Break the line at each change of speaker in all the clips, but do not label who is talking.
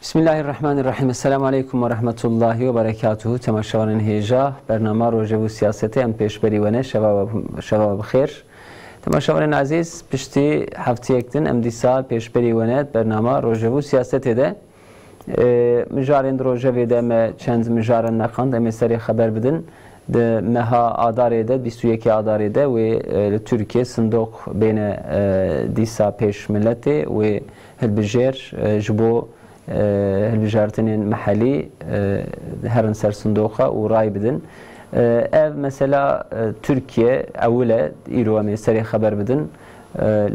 Bismillahirrahmanirrahim. Esselamu aleyküm ve rahmetullahi ve berekatuhu. Temaşavanın heja. Bernama Rojevu siyaseti em peşberi vene. Şevab bixir. Temaşavanın aziz. Pişti haftiyektin em disa peşberi vene. Bernama Rojevu siyaseti de. Mijarên Rojevê de me çend mijaran nexand. Em ê serê xeber bidin. De meha adarê de 21 adarê de wê li Tirkiye sindok bêne dîsa pêş milletê wê hilbijêr ji bo hilbijartinên mehellî herin ser sindoxa û ray bidin. Ev mesela Türkiye ewile îro em ê serê xeber bidin.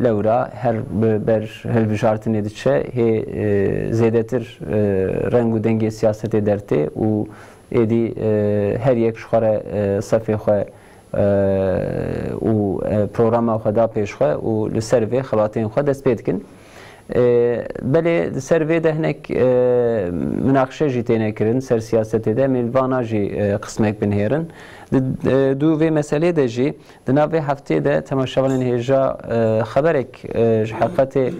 Lewra her ber hilbijartinê diçe hê zêdetir reng û dengê siyasetê dertê û êdî her yek ji xwe re sefê xwe û programa xwe da pêş xwe û li ser vê xebateyên xwe dest pê dikin. Belê di ser vê de hinek münaqişe jî têne kirin ser siyasetê de mêlvana jî qismek binêrin. Du vê meselê de jî di nav vê heftê de temaşavanên hêja xeberek ji heqetê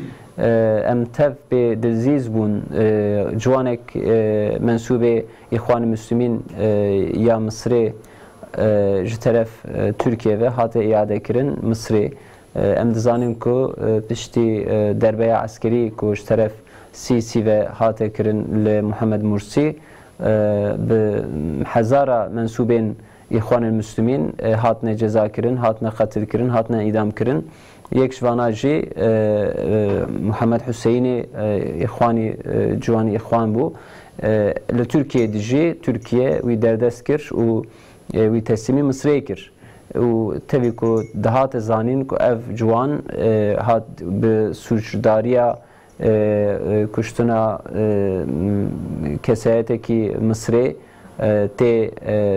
em tev bê dilzîz bûn ciwanek mensûbê Îxwan-ı Müslîmîn ya Misrê ji teref Tirkiye ve hate iade kirin Misrê. Em dizanin ku piştî derbeya askerî ku ji teref Sîsî ve hate kirin li Muhammed Mursi bi hezara mensûbên Îxwan-ı Müslîmîn hatine ceza kirin, hatine qetil kirin, hatine idam kirin. Yek ji vana jî Muhammed Hüseyinê Îxwanî ciwanî Îxwan bû. Li Tirkiye de jî Tirkiye wî derdest kir û wî teslîmî Misrê kir. û tevî ku dihate zanîn ku ev ciwan hat bi suçdariya kuştina kesayetekî Misrê tê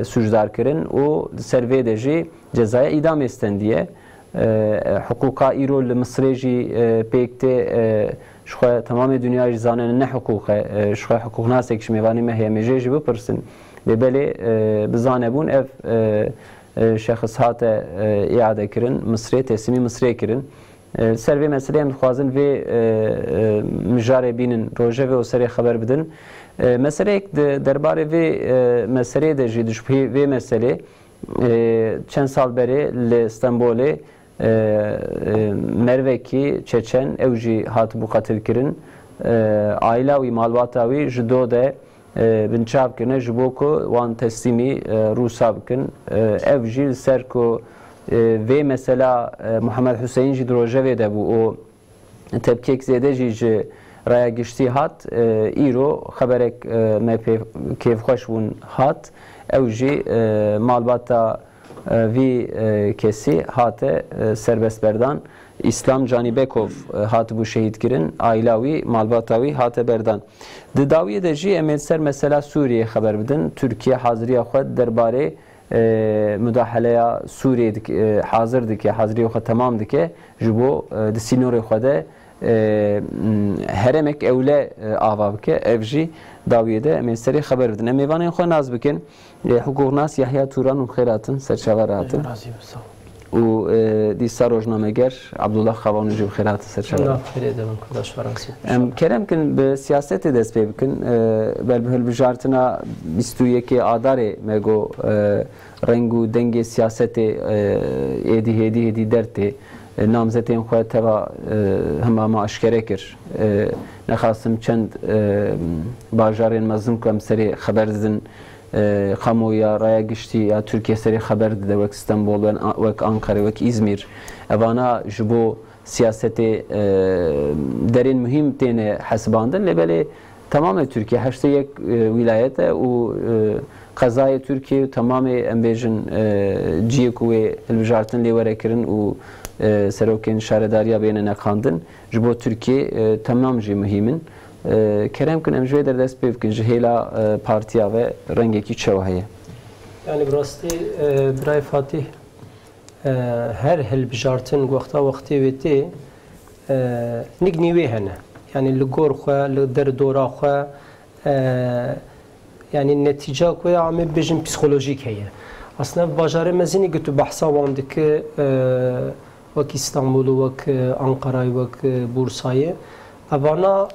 suçdar kirin û ser vê de jî cezaya îdam êstendiye. Hukuka îro li Misrê jî pêk tê ji xwe tamamê dünya jî zanin ne hukuk e ji xwe hukuknasekî ji mêvanê me heye mêjê jî bipirsin lê belê bizanebûn ev şahs hate iade kirin Misrê teslîmî Misrê kirin. Ser vê meselê em dixwazin vê mijarê bînin rojevê û serê xeber bidin. Meseleyek derbarê vê meselê de jî dijî vê meselê çend sal berê li Stenbolê mervekî Çeçen ew jî hatibû qetil kirin. Aila wî malbata wî ji do de binçav kirine ji bo ku wan teslîmî Rûsa bikin. Ev jî li ser ku vê mesela Muhammed Hüseyin jî di rojevê de bû û tepkek zêde jî ji raya giştî hat îro xeberek me kêfxweş bûn hat ew jî malbata vî kesî hate serbestberdan. İslam Canibekov hatibû şehîd kirin, aila wî malbata wî hate berdan. Di dawiyê de jî em ê ser mesela Sûriye xeber bidin. Tirkiye haziriya xwe derbarê müdahaleya Sûriyê hazir dike, haziriya xwe temam dike ji bo di sînorê xwe de heremek ewle ava bike. Ev jî dawiyê de em ê serê xeber bidin. Em mêvanên xwe naz bikin. Hukuknas Yahya Turan û xêratin serçavar hatin. û dîsa rojnameger Abdullah Xavan jî bi xêratin serçavar. Em kerem kin bi siyasetê dest pê bikin. Bel bi hilbijartina 21 adarê me got reng û dengê siyasetê êdî dertê namzetên xwe teva hemama eşkere kir. Nexwasim çend bajarên mezin ku em serê xeber didin kamuya raya giştî ya Türkiye serê xeber dide wek İstanbul wek Ankara wek İzmir evana ji bo siyasetê derên mühim têne hesibandin lê belê tamamê Türkiye 81 wilayet e û qezayê Türkiye tamamê em bêjin ciyê ku wê hilbijartin lê were kirin û serokên şaredariya bêne neqandin ji bo Türkiye tamam jî mühimin. Kerem kin em ji vê derdest pê bikin ji hêla partiya ve rengekî çew heye.
Yani bi rastî Birayê Fatih her hilbijartin wexta wextê wê tê nik nîvê hene. Yani li gor xwe, li derdora xwe yani netîca ku ya em bêjin psikolojîk heye. Aslında bajarê mezinî tu behsa wan dike wek İstanbul û wek Ankarayê wek Bursayê evana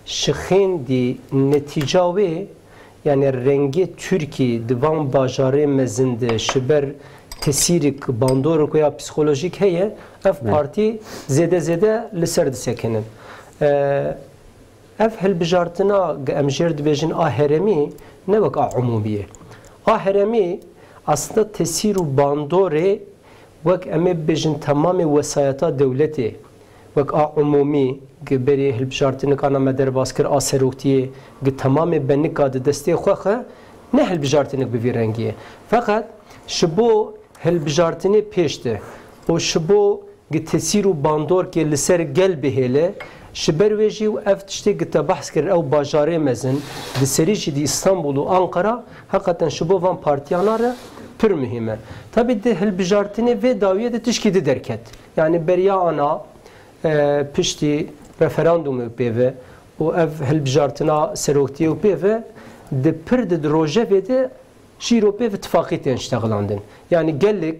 شخیندی نتیجاوی یعنی رنگی ترکی دوام باجاره مزنده شبر تسیرک باندور کو یا پسیکولوژیک هیه اف پارتی زده لسر دسکنن اف هالبجارتنا امجر دبیجن آهرمی نه وک عمومیه آهرمی اصلا تسیر و باندوره وک امه بجن تمام وسایتا دولتی وک عمومی بری هالبجارتنا کانا مدر باسکر آسروکتیه تمام بنکاد دسته خوخه نه هالبجارتنا بوی رنگیه فقط شبو هالبجارتنی پیشته و شبو تسیر و باندور که لسر گل بهله شبر ویجی و افتشتی گتا بحث کرد او باجاره مزن دسریجی دی استانبول و آنقره حقیقتا شبو وان پارتیاناره پر مهمه tabi de هالبجارتنی ve daviye de tişkidi derket yani beriya ana pişti referandumu beve o ev هالبجارتنا seroktiye beve de pir de roje ve de şirope ve ittifakiyeten iştağlandın yani gellik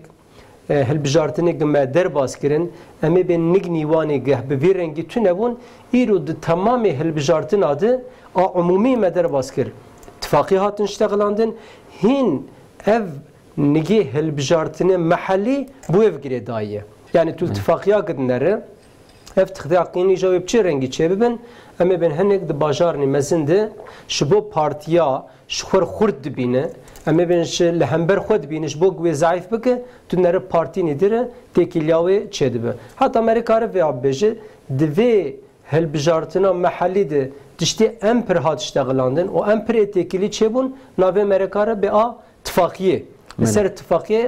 هالبجارتنی گم درباز کردن اما به نگنیوانی گه به ویرنگی تو نبون ایرو د تمام هالبجارتن آده عمومی مدرباز کرد اتفاقی هاتن اشتغلاندن هین ev نگی هالبجارتن محلی bu ev gire dayı yani tu ittifakıya gidinleri ev tıkdiyakini cevap çi rengi çebibin ama ben henek de bajarni mezinde şu bu partiya şukur xurd dibine ama ben şu lehember xud biniş bu ve zayıf bike tünleri parti nedire tekilyawe çedibe hatta Amerika ve abbeji dve هالبجارتنا محلی ده دشتی امپر هات اشتغلاندن و امپر tekili çebun nave Amerika be a اتفاقیه مثل اتفاقیه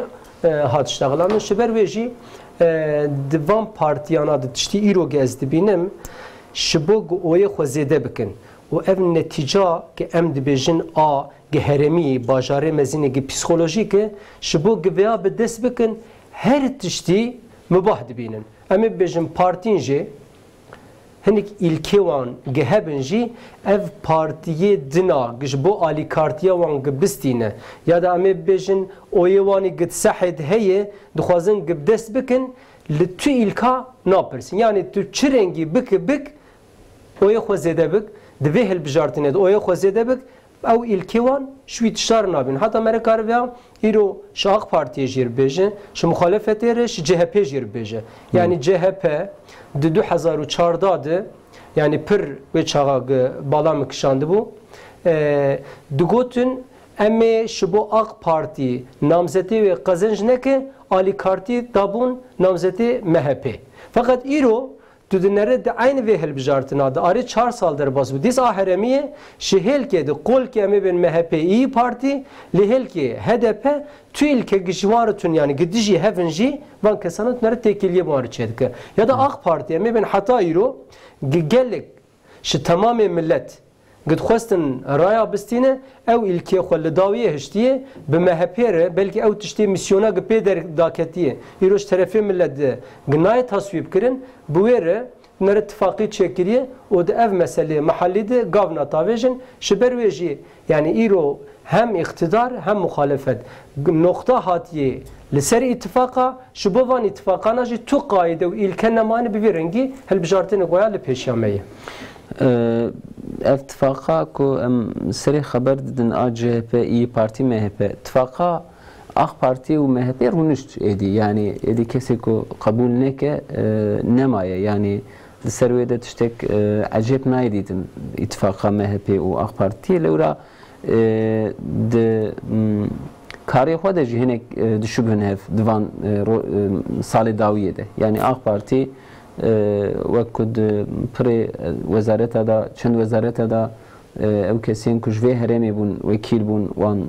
هات اشتغلاندن شبر ویجی دوام پارتیانا ده تشتی ایرو گزد بینم شبوگ اوی خوزیده بکن و ev netice که ام دبیجن آ گهرمی باجاره مزینه که پسیکولوژیکه شبو گویا به دست بکن هر تشتی مباح دبینن اما بیجن پارتینجی هنیک ilke وان گهبنجی ev partiye dina giş bu alikartiya وان gibistine ya da ev بیجن oye وانی git sahid heye dixwazin gibdest bikin li tu ilka napirsin yani tu çi rengi bik oye xwezede bik divê hilbijartinê de oye xwezede bik ew ilkê wan şwî tişar nabin heta Amerika ve îro şi AK Partiye jî bêje şi muxalefetê re şi CHP jî bêje yani CHP di 2014 de yani pir wê çaxa bala min kişandî bû digotin em ê şi bo AK Parti namzetê wê qezenc neke alîkartî dabûn namzetê MHP fakat îro tu dinere de aynı ve hilbijartina da arı 4 saldır bas bu dis aheremiye şehelke de kolke eme ben MHP İyi Parti lehelke HDP tüilke gişvartun yani gidiji hevenji van kesanat nere tekiliye var çedke ya da AK Parti eme ben hatayro gellik şu tamamen millet قد خواستن رایا بستینه او ilke خل داویه هشتیه به MHP belki او تشتی میسیونا گپی در داکتیه ایروش طرفی ملت گنای تصویب کرن بویره نر اتفاقی çekiliye o da ev mesele mahallide gavna tavejin şberveji yani iro hem iktidar hem muhalefet nokta hatiye لسر اتفاقا شبوان اتفاقانا جي تو قاعده و ilke nemani bir rengi helbijartine goya le peşameye
اتفاقا کو ام سری خبر دادن CHP İyi Parti MHP اتفاقا AK Parti و MHP رونشت edi yani edi kesi ko kabul neke nemaya yani servede tiştek acep naydidin ittifaka MHP و AK Parti lewra de kari xwe de jî hinek dişibin hev divan salê dawiyê de yani AK Parti وەک پرê wezareta da çend wezareta da ew kesên ku ji vê herêmê bûn wekîl bûn wan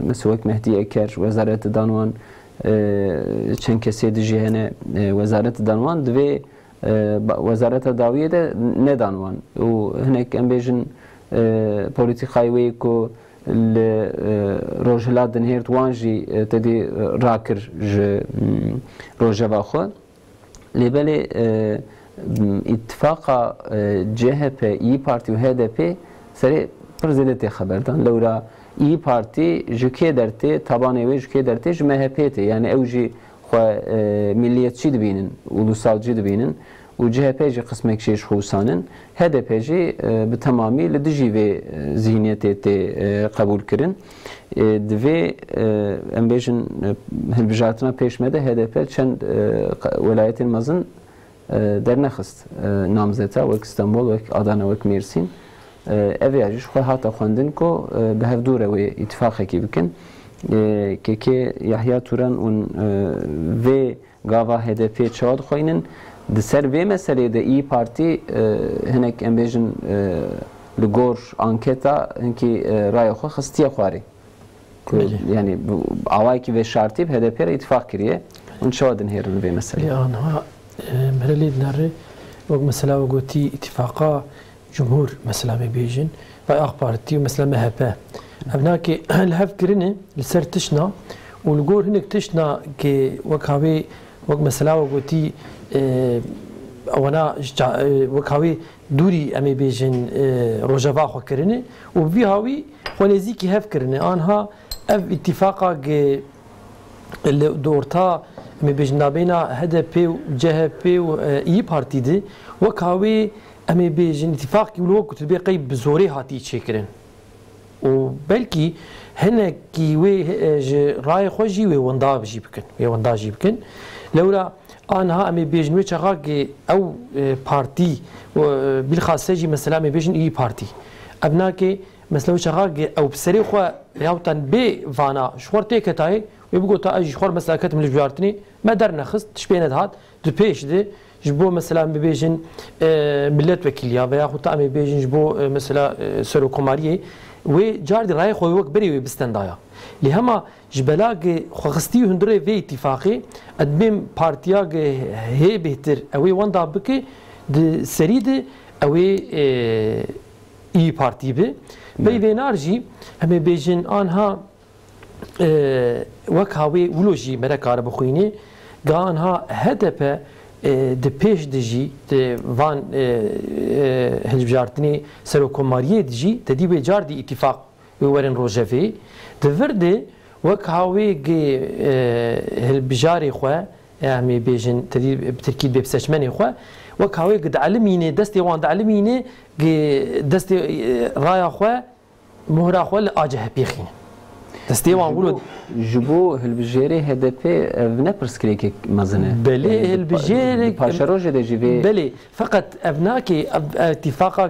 mesela wek Mehdî Eker wezareta dan wan çend kesê de jî hene wezareta dan wan divê wezareta dawiyê de nedan wan û hinek em bêjin polîtîkayê wê ku li rojhilat dinhêrt wan jî tedî rakir ji rojeva xwe Lebeli ittifaka CHP, İyi Parti ve HDP seri prezidenti haberdan. Lewra İyi Parti jike derti tabanı ve jike derti MHP'ti yani evji milliyetçi dibinin, ulusalcı dibinin. و CHP جی قسمك شيش خوسانن HDP جی بتمامي لدجي في ذهنيتي قبول كرن دوی ام بیشن هلبجارتنا پیش مده HDP چند ولایت مزن در نخست نامزدتا وک استانبول وک آدانا وک میرسین اوی اجیش خواه حتا خوندن که به هفدوره و اتفاقی کی بکن که یحیی توران اون و گاوا HDP چاد خوینن دسر و مسئله ده ای پارتی هنک ام بیشن لگور انکتا هنکی رای خواه خستیه خواری يعني عوايكي في الشارتي بهذا بير اتفاق كريه وان شاء الله نهير به مسألة.
يعني ها مرلي بنري وق مسألة وقتي اتفاقا جمهور مسألة بيجن فأخبارتي ومسألة مهبة. أبناك الهف كرني لسر تشنا والجور هناك تشنا كي وكاوي وق مسألة وقتي وانا وكاوي دوري أمي بيجن رجفا خو كرني وبيهاوي ونزيكي هف كرني آنها اف اتفاقا اللي دورتا امي بيجنا بينا HDP و CHP و اي بارتي دي وكاوي امي بيجن اتفاق يقولوا كنت بيقي بزوري هاتي تشكرن وبلكي هنا كي وي راي خوجي وي وندا بجيبكن وي وندا جيبكن لولا انها امي بيجن وي شغاك او بارتي بالخاصه جي مثلا امي بيجن اي بارتي ابناكي مثلا شغاك او بسري خو ياوتن بي فانا شورتي كتاي ويبقوا تا اجي شور مثلا كتم لجارتني ما درنا خص تشبينت هات دبيش دي جبو مثلا بيجن ملت وكيليا ويا خو تا بيجن جبو مثلا سرو كوماري وي جاردي راي خو وك بري بستندايا لهما جبلاغ خصتي هندري في اتفاقي ادمم بارتيا هي بهتر اوي وندا بكي د سريد اوي اي بارتي بي بينارجي هم بيجن انها وكاوي ولوجي مركار بخويني غانها HDP د پیش دجی د وان هلبجارتنی سروکوماریه دجی تدی به جار دی اتفاق ورن روجفی د ورده وكاوي هلبجاري خو يعني بيجن تدي بتركيب بسشمني خو وكاوي قد علميني دستي وان علميني دستي رايا خو مهرا خو لاجه بيخين دستي وان ولد
جبو هلبجيري HDP ابنا برسكريك مزنه
بلي هلبجيري
باشروج دجي
بلي فقط ابناكي اتفاقا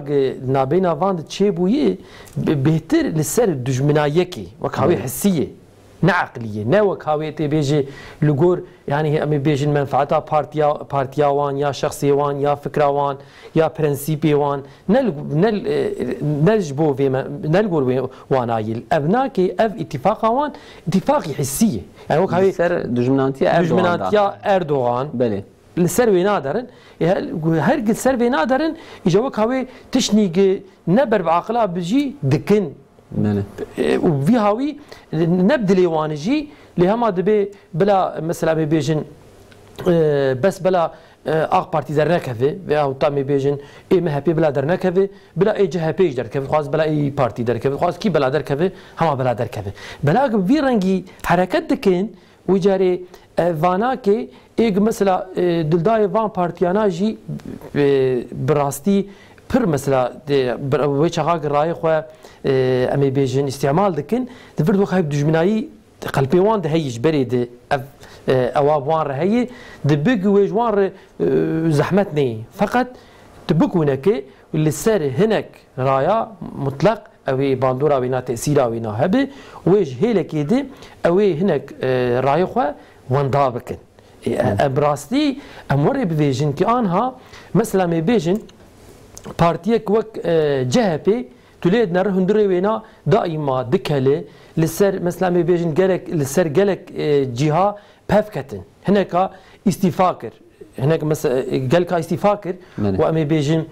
نابينا فاند تشيبوي بهتر للسر دجمنايكي وكاوي حسيه نعقليه ناوك هاويتي بيجي لجور يعني امي بيجي المنفعتها بارتيا وان يا شخصي وان يا فكره وان يا برنسيبي وان نلجبو في نلجور وانايل ابناكي اف اتفاق وان اتفاقي حسيه يعني وك هاوي
سر دجمنانتيا
اردوغان
بلي
السروي نادرن هرق السروي نادرن يجوك هاوي تشنيق نبر بعقلها بيجي دكن وفي هاوي نبدلي وانجي لهما دبي بلا مثلا بيجن بس بلا اق بارتي در نكفي او تامي بيجن اي مهبي بلا در نكفي بلا اي جهه بيج در كفي خاص بلا اي بارتي در كفي خاص كي بلا در كفي هما بلا در كفي بلا في رنجي حركات دكن وجاري فاناكي اي مثلا دلداي فان بارتيانا جي براستي پر مثلا ويشغاق راي خو امي بيجن استعمال دكن دفرد وخا دجمناي قلبي وان ده هيج بريد اواب وان رهي دبق وجوان زحمتني فقط تبكونك اللي صار هناك رايا مطلق او باندورا وينا تاثيرا وينا هبه وجه هيلك يدي او هناك راي خو وان دابكن براستي امر بفيجن كي انها مثلا مي بيجن بارتيك وك جهبي توليد نر هندري وينا دائما دكله لسر مثلا مي بيجن جالك لسر جالك جهه بافكتن هناك استفاكر هناك مثلا جالك استفاكر وامي بيجن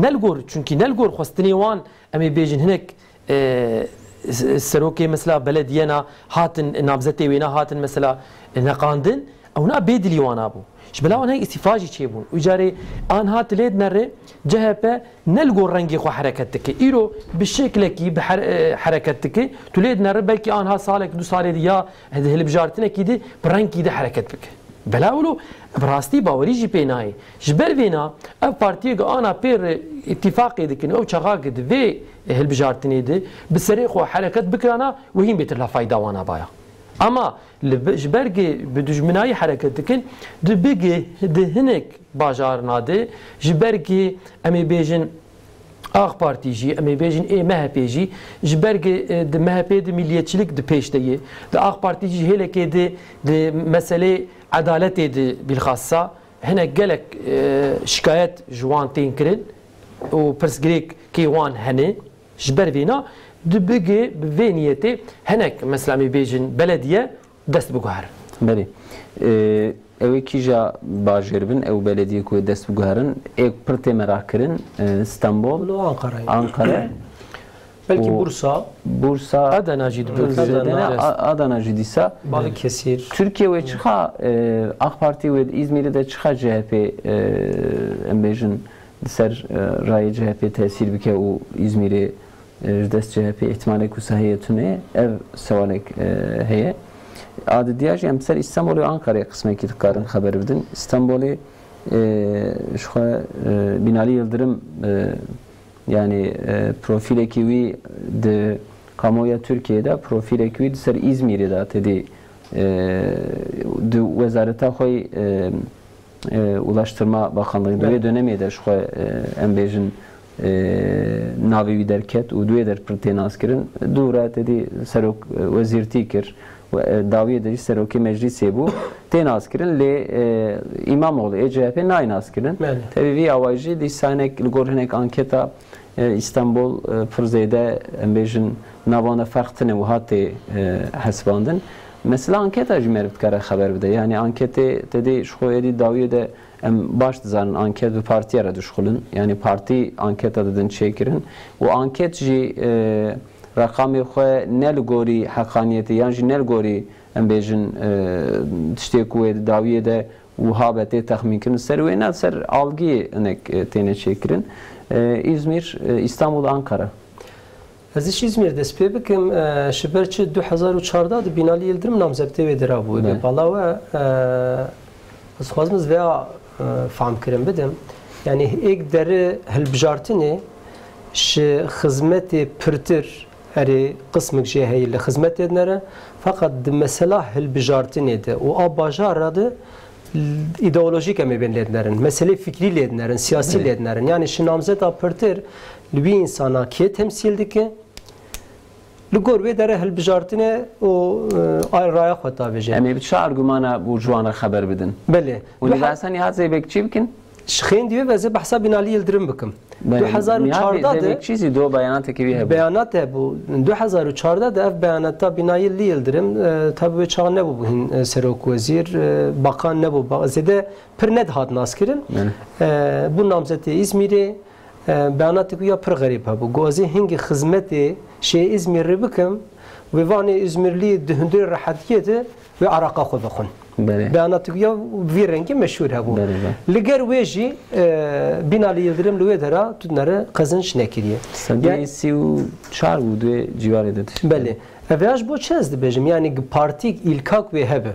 نلغور چونكي نلغور خستني وان امي بيجن هناك سروكي مثلا بلدينا هاتن نابزتي وينا هاتن مثلا نقاندن او نا بيدلي وانا ابو شبلاون هي استفاجي تشيبون وجاري ان هات ليد نري جهبه نلقو رنجي خو حركتك ايرو بالشكل كي بحركتك توليد نري بلكي ان ها صالك دو صار يا هذه اللي بجارتنا كيدي برنكي دي حركتك بلا ولو براستي باوري جي بيناي جبر فينا اف بارتي انا بير اتفاق دكن او شغاق في هالبجارتني دي بسريخ حركات بكرانا وهي بيت لها فايده وانا بايا اما جبرجي بدجمناي حركات دكن دبيجي دهنك باجار نادي جبرجي امي بيجن آخ پارتی جی امی بیشین ای مهپی جی جبرگ د مهپی د ملیتچیlik د پیش دیه د آخ پارتی جی هله که د مسئله عدالت د بالخاصه هنا جلك شکایت جوان تین کرد و پرسگریک کیوان هنه جبر وینا د بگه بینیته هناك مثلا امی بیشین بلدیه دست بگوهر.
بله. اوی کیجا باجر بن او belediye کوی دست بگوهرن ایک پرته merak کردن İstanbul Ankara
belki Bursa
Adana
Jidisa
Balıkesir
Türkiye ve çıka AK Parti ve İzmir'de çıka CHP embejin ser rayi CHP tesir bike o İzmir'i dest CHP ihtimale kusahiyetine ev sevalek heye adı diyaj emsel İstanbul'u Ankara'ya kısmen kitkarın haber verdin. İstanbul'u şu Binali Yıldırım yani profil ekibi de kamuoya Türkiye'de profil ekibi de ser İzmir'de dedi de vezarete koy Ulaştırma Bakanlığı dönemi de şu embejin navi derket u duye der protein askirin dura dedi serok vezirti kir daviye de seroki meclisi bu ten askirin le İmamoğlu CHP nayn askirin tabi vi avajı lisanek gorhenek anketa İstanbul Fırzeyde embejin navana farktine u hati hasbandın mesela anketa jmerbt kara haber bide yani ankete dedi şu edi daviye de baş dizanın anket ve partiye ara düşkülün yani parti anket adedin çekirin o anketci rakamı xoy nel gori hakaniyeti yani nel gori embejin tişte kuvvet daviye de uhabete tahmin kirin ser ve nel ser algı nek tene çekirin İzmir İstanbul Ankara
از İzmir despê bikim ji ber çi 2014 de Binali Yıldırım namzebtê wê dirabû bala we ez xwazim ez veya fahm kirin bidim yani ek deri hilbijartinê ji xizmetê pirtir herê qismek jê heye li xizmetê dinere fakat di mesela hilbijartinê de û a bajara de ideolojik em ê bên lê dinerin meselê fikrî lê dinerin siyasî lê dinerin yani ji namzeta pirtir li wî insana kê temsîl dike li gor wê dere hilbijartinê û raya xwe ta bêje
em ê bi çi argumana bu civana xeber bidin
belê
û basan ya zêbekçî bikin
ji xêndî wê veze behsa Binali Yıldırım bikim 2014 de
çizi do beyanateke wî hebû
beyanat hebû 2014 de ev beyanata Binali Yıldırım tabi wê çawa nebû hin Serokvezîr bakan nebû zêde pir ned hat naskirin bu namzetê İzmirê beyanatê ya pir xerîb hebû gozê hingî xizmetê şê İzmirê bikim wê vanê İzmirlî di hundirê rehetiyê de wê araqa xwe bixwin beyanatê ya vî rengî meşhûr hebû li ger wê jî Binali Yıldırım li wê dera tu dinare qezinç nekiriye
sedî sî û çar bû duê ciwarê de
belê ev ji bo çi ez dibêjim yani partîk îlkak wê hebe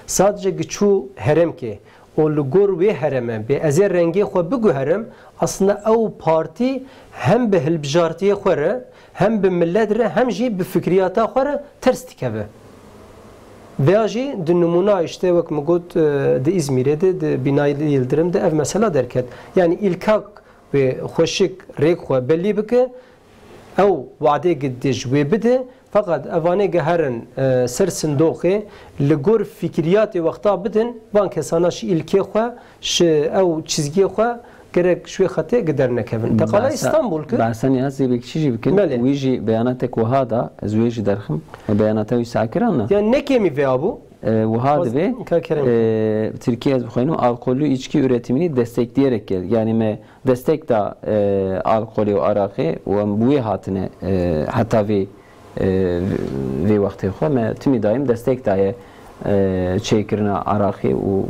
sadece giçû heremkê û li gor wê hereme bê ez ê rengê xwe biguherim aslında ew partî hem bi hilbijartiyê xwe re hem bi millet re hem jî bi fikriyata xwe re ters dikeve veya jî di numuna işte wek min got di İzmirê de di Binali Yıldırım de ev mesela derket yani îlkak ve xweşik rêk xwe bellî bike ew wadê giddî ji wê bide fakat evanê geherin ser sindoqê li gor fikriyatê wexta bidin van kesana jî îlkê xwe ji ew çizgiyê xwe gerek şwê xetê gider nekevin teqala İstanbul ki
basan ya zêbekçî jî bikin wî jî beyanatek wiha da ez wê jî derxim beyanata wî sakiran
yani ne kemî veya bu
wiha dibe Türkiye ez bixwînim alkollü içki üretimini destekleyerek gel yani me destek da alkolü û araqê û bu wê hatine heta vê wextê xwe me timî daim destek daye چیکرنا عراقی و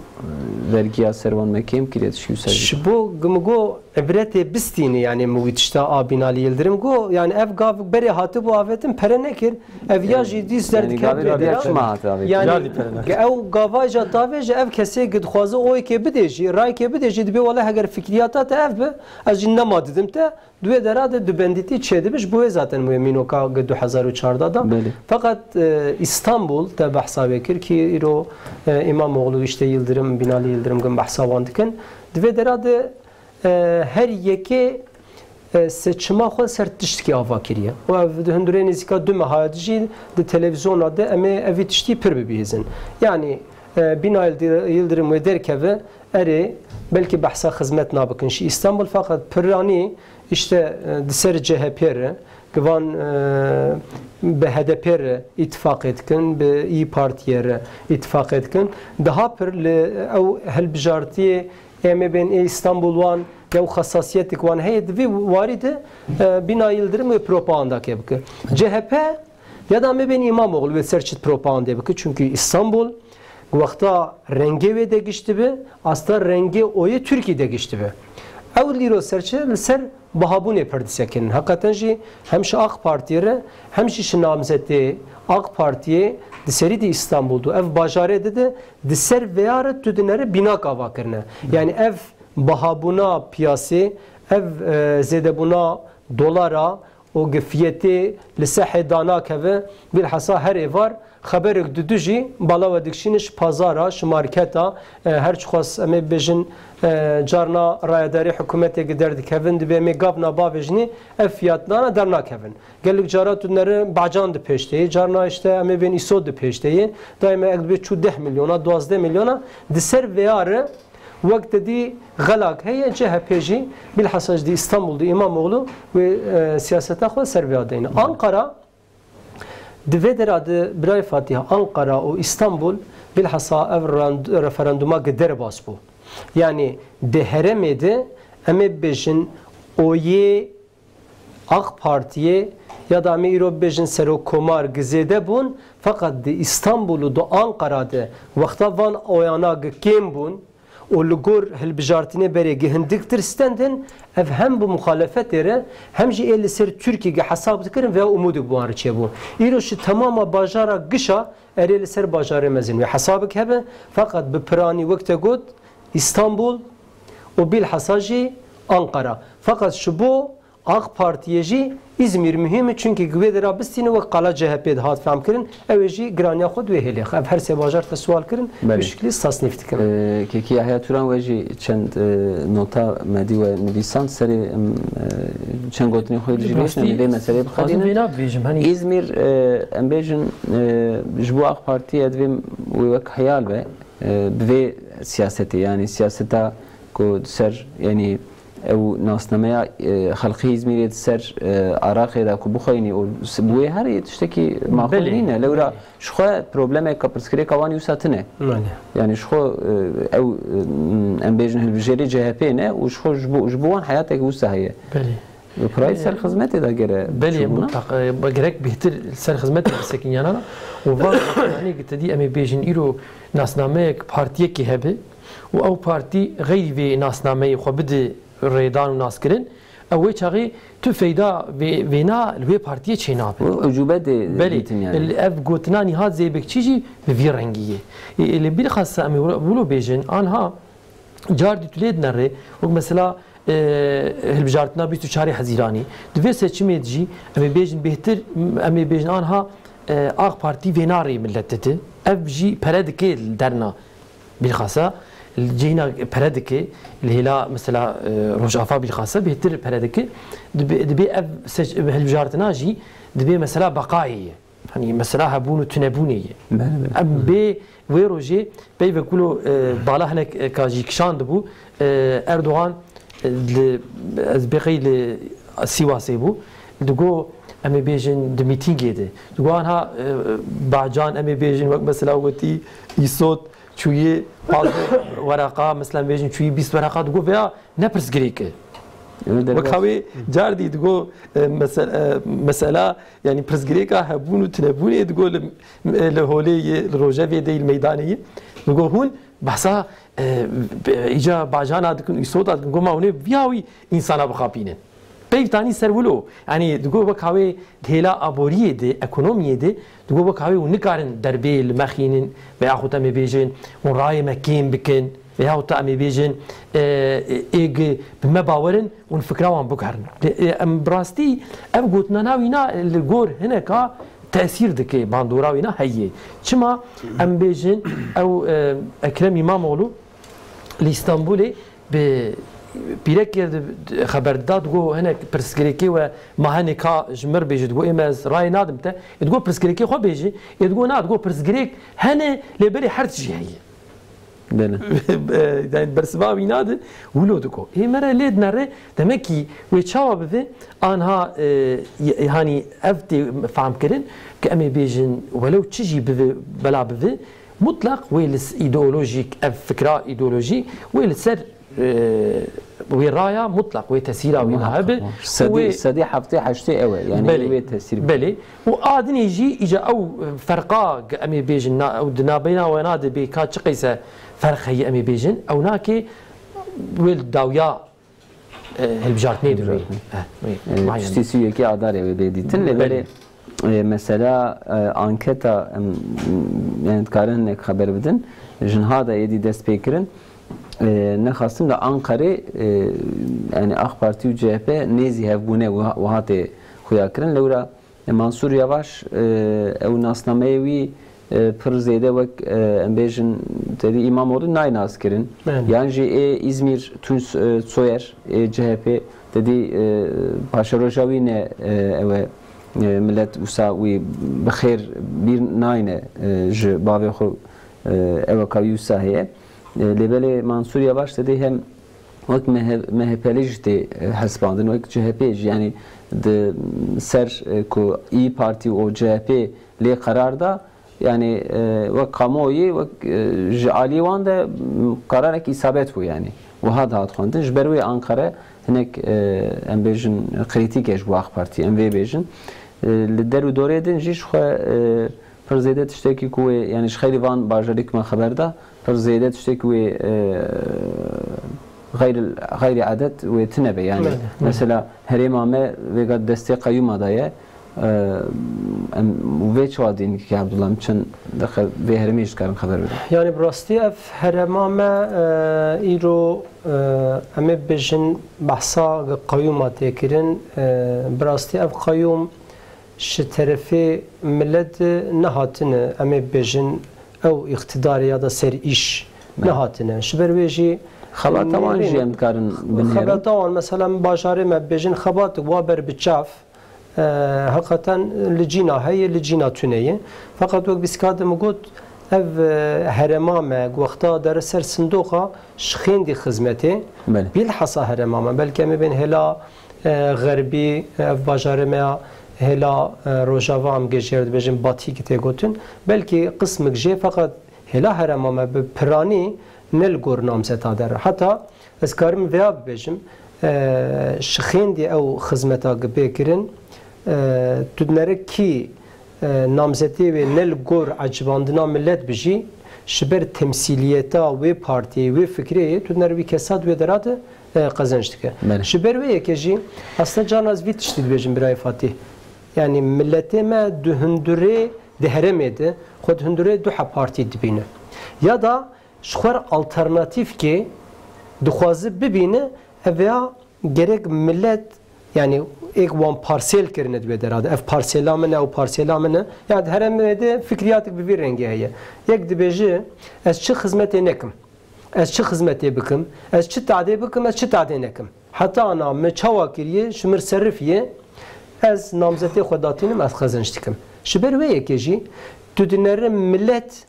vergiya servan mekim ki iletişim
Şu bu gımgo ibreti bistini yani muvitişta abinali yıldırım go yani ev gav beri hatı bu afetin pere nekir ev ya jiddi zerd yani ev gavaja daveja ev kese gid xwazı o ke bideji ray ke bideji dibe wala eğer fikriyata ta ev be az jinna ma dedim te duve derade dübenditi çedimiş bu zaten mümin ka 2014'da fakat İstanbul ta bahsa bekir ki iro İmamoğlu işte Yıldırım Binali Yıldırım gün bahsa vandıkın dve derade her yeke seçima xwe ser tiştî ava kiriye. O hundirê nêzîka du mehayet jî di televizyona de em ê evî tiştî pir bibîzin. Yani Binali Yıldırım wê derkeve erê belki behsa xizmet nabikin şi İstanbul fakat piranî işte di ser CHP re Gıvan be HDP re ittifak etkin, be İYİ Partiye re ittifak etkin. Daha pir li ew helbijartiye ben İstanbul wan ya hassasiyetik wan heye divi varide Bina Yıldırım ve propaganda kebke. CHP ya da ben İmamoğlu ve serçit propaganda beke çünkü İstanbul vakta rengi ve de geçti be aslında rengi oyu Türkiye'de geçti be. Ev liro serçe ser bahabune perdisekin. Hakikaten ji hemşe AK Parti'ye hemşe şinamzeti AK Parti'ye diseri de İstanbul'du. Ev bajare dedi diser veyaret tüdünleri bina kava kırne. Yani ev bahabuna piyasi ev zedebuna dolara o gefiyeti lisah dana keve bilhassa her ev var. Haber düdüji bala dikşiniş pazara şu marketa her çıkas eme bejin carna rayadari hükümete giderdik kevin dibe me gavna bavejni ev fiyatlarına derna kevin gelik cara tünleri bacan de peşteyi carna işte eme ben iso de peşteyi daima ekbe çu 10 milyona 12 milyona diser veyarı vakti di galak heye CHP'ci bilhassa di İstanbul'da İmamoğlu ve siyasete xwe serviyadeyni Ankara Diveder adı Biray Fatiha Ankara o İstanbul bilhassa ev referanduma gider bas bu. Yani deheremedi eme bejin oye AK Parti'ye ya da ame bejin sero komar gizede bun fakat de İstanbul'u da Ankara'da vakta van oyana kim bun o lugur helbijartine bere gehindiktir stendin ev hem bu muhalefet ere hem ji eli ser Türkiye hesap dikirin ve umudu bu arıçe bu. İro şu tamama bajara gışa eli ser bajara mezin ve hesabık hebe fakat bu prani vakte god İstanbul o bilhassa Ankara. Fakat şu bu AK Parti'ye İzmir mühim çünkü güvedera bistini ve kala CHP'de hat faham kirin evji granya xod ve hele ev her sebajar ta sual kirin bu şekilde tasnif dikirin
ki Yahya Turan veji çend nota medi ve nisan seri çend gotni xoy jibişne de mesele bxadine İzmir embejin bu AK Parti'ye edvim ve hayal ve ve siyaseti yani siyaseta ko ser yani او ناسنامه خلقی ازمیری سر عراقی را کو بخوینی و بوی هر تشتکی معقولینه لورا شخو پروبلم کپرسکری کوانی وساتنه یعنی شخو او ام بیجن هلبجری CHP نه و شخو جبوان حياتك وسهيه برايس سر خدمتي دا گره
بله مطلق بگرک بهتر سر خدمت بسکن یانا و بعد یعنی گتدی ام بیجن ایرو ناسنامه پارتیه کی هبه و او پارتی غیر و ناسنامه خو بده ریدان و ناس کردن اوه چاقی تو فیدا وینا لوی پارتیه چه نابه
عجوبه
بله اف گوتنا نهاد زیبک چیجی به وی رنگیه اللي بالخاصه امی بولو بیجن آنها جار دیتولید نره و مثلا هلبجارتنا 24 حزیرانی دوی seçimi edici امی بیجن بهتر امی بیجن آنها آق پارتی ویناری ملتته اف جی پردکی درنا بالخاصه الجينا بردكي اللي هي مثلا رجافا بالخاصه بيتر بردكي دبي هالجارتنا جي دبي مثلا بقائيه يعني مثلا هبون تنبونيه بي ويروجي بي بيقولوا بالا هناك كاجي كشان دبو اردوغان بقي السيواسي بو دغو امي بيجن دميتينغ يده دغو انها باجان امي بيجن مثلا وقتي يصوت شويه بعض ورقه مثلا بيجن شويه 20 ورقه تقول فيها نبرس غريك وكاوي جاردي تقول مسألة يعني برزقريكا هبون تنبوني تقول لهولي الروجافي دي الميدانية تقول هون بحثا إجا بعجانا تكون يصوت تقول ما هوني بياوي إنسانا بخابينه بيفتاني سرولو يعني تقول بكاوي هلا أبوريه دي أكونومية دي تقول بكاوي ونكارن دربي المخينين بياخو تامي بيجين ونراي مكين بكن بياخو تامي بيجين إيج بما باورن ونفكراوان بكهرن أم براستي أم قوتنا ناوينا الجور هنا كا تأثير دكي باندوراوينا هي شما أم بيجين أو أكرم إمام أولو لإسطنبولي بیرک خبرداد گو هنگ پرسکریکی و ماهنکا جمر بیجد گو ایماز رای نادم تا ادگو پرسکریکی خو بیجی ادگو ناد گو پرسکریک هنه لبری هر چیزی
بله
يعني برسبابي نادن ولودكو هي مرة ليد نرى دمكي ويتشاوا بذي أنها يعني أفتي فهم كرن كأمي بيجن ولو تجي بذي بلا بذي مطلق ويلس إيديولوجيك فكرة إيديولوجي ويلسر ورايا مطلق وتسيرا وينهب
سدي حفتي حشتي قوي يعني
بلي
تسير
بلي وآدن يجي إجا أو فرقا أمي بيجن أو دنابينا ونادي بكات قيسة فرق هي أمي بيجن أو ناكي ويل داويا هالبجارتني دروي
تشتيسي كي عداري ودي تنلي بلي مثلا أنكتا يعني تكارن نك خبر بدن جن هذا يدي دست بيكرن نخواستم در آنقره yani AK Parti و CHP nezi hevbune و هاته خویا کرن لورا منصور یواش او ناسنامه‌وی پر زیده وک امبیجن تدی İmamoğlu نای ناس کرن yani İzmir Tunç Soyer CHP تدی başarıcavi ne ev millet usawi بخیر bir nayne j bave xo ev kayusa heye لبلي منصور يواش تدي هم وقت مهبليج دي حسباندن وقت CHP يعني د سر كو اي بارتي او CHP لي قرار دا يعني وقت قاموي وقت جعلي وان ده قرارك إصابت هو يعني وهذا هاد خواندن جبروي أنقرة هناك ام بيجن كريتيك اش بو اخ بارتي ام في بيجن لدرو دوري دن جيش خو فرزيده تشتكي كو يعني خيلي وان باجريك ما خبر ده فرزيده تشتكي غير عدد وتنبه يعني مثلا هريما ما وقت دستي قيوم دايه وفي شوادين كي عبد الله مشان دخل في هرميش كان خبر بده
يعني براستي اف هرما ما ايرو ام بجن بحثا قيومات يكرن براستي اف قيوم شترفي ملت نهاتن ام بجن او اقتدار يا دا سر ايش نهاتن شبرويجي
خبات طبعا جيم كارن بنهر
خبات طبعا مثلا باشاري ما بجن خبات وابر بتشاف حقيقة لجينا هي لجينا تونية فقط وقت بسكادم قلت اف هرمامة وقتا در سر صندوقها شخين دي خدمتي بالحصى هرمامة بل كم بين هلا غربي اف باشاري هلا روجاوا ام گجرد بجن باتی کتی گوتن بلکه قسم گجه فقط هلا هرمامه بپرانی نل گور نامزتا در حتی از کارم ویا بجم شخین دی او خدمتا گبه کرن تدنره کی نامزتی و نل گور عجباندنا ملت بجی شبر تمثیلیتا و پارتی و فکری تدنره وی کساد و درات قزنجتک شبر وی یکیجی اصلا جان از وی تشتید بجم برای فاتح yani milletime dühündüre dehremedi, xod hündüre duha parti dibine. Ya da şuar alternatif ki duhazı bibine veya gerek millet yani ek wan parsel kirine dibê derade ev parsela min ew parsela min yani heremê de fikriyatik bi vî rengê heye yek dibêje ez çi xizmetê nekim ez çi xizmetê bikim ez çi tadê bikim ez çi tadê nekim heta ana me çawa kiriye ji mir serifiye ez namzetê xwe datînim ez xezinç dikim ji ber wê yekê jî tu dinere millet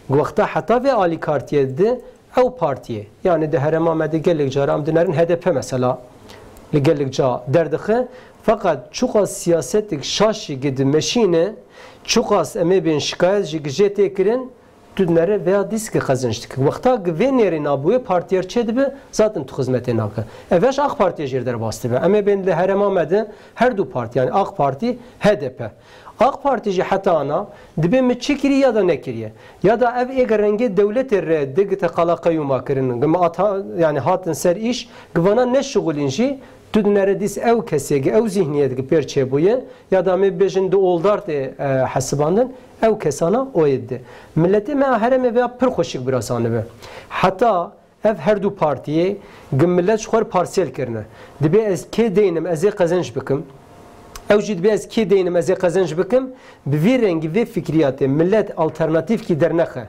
wexta heta vê alîkartiyê de ew partiye yani di herema me de gelek caram dinerin HDP mesela li gelek ca derdixe fakat çuqas siyasetik şaşî gidi meşîne çuqas em ê bên şikayet jî gijê tê kirin تدنره veya disk kazançtık. Vakta güvenleri nabuye partiyer çedbe zaten tu hizmete nakı. Evveş AK Parti'ye jirder bastı be. Ama ben de her amamede her du parti yani AK Parti HDP. AK Partici hatta ana dibe mi çekiri ya da nekiriye. Ya da ev egerenge devlet erre digite kalakayı makirin. Yani hatın ser iş gıvana ne şugulinci tüdünere dis ev kesegi ev zihniyeti perçe buye ya da me bejinde oldart hasibandın ev kesana o eddi. Milleti me hereme veya pır hoşik biraz anı be. Hatta ev her du partiye millet şuar parsel kirne. Dibe ez ke deynim eze kazanç bikim. Ev jid bez ki deynim eze kazanç bikim. Bir rengi ve fikriyatı millet alternatif ki dernexe.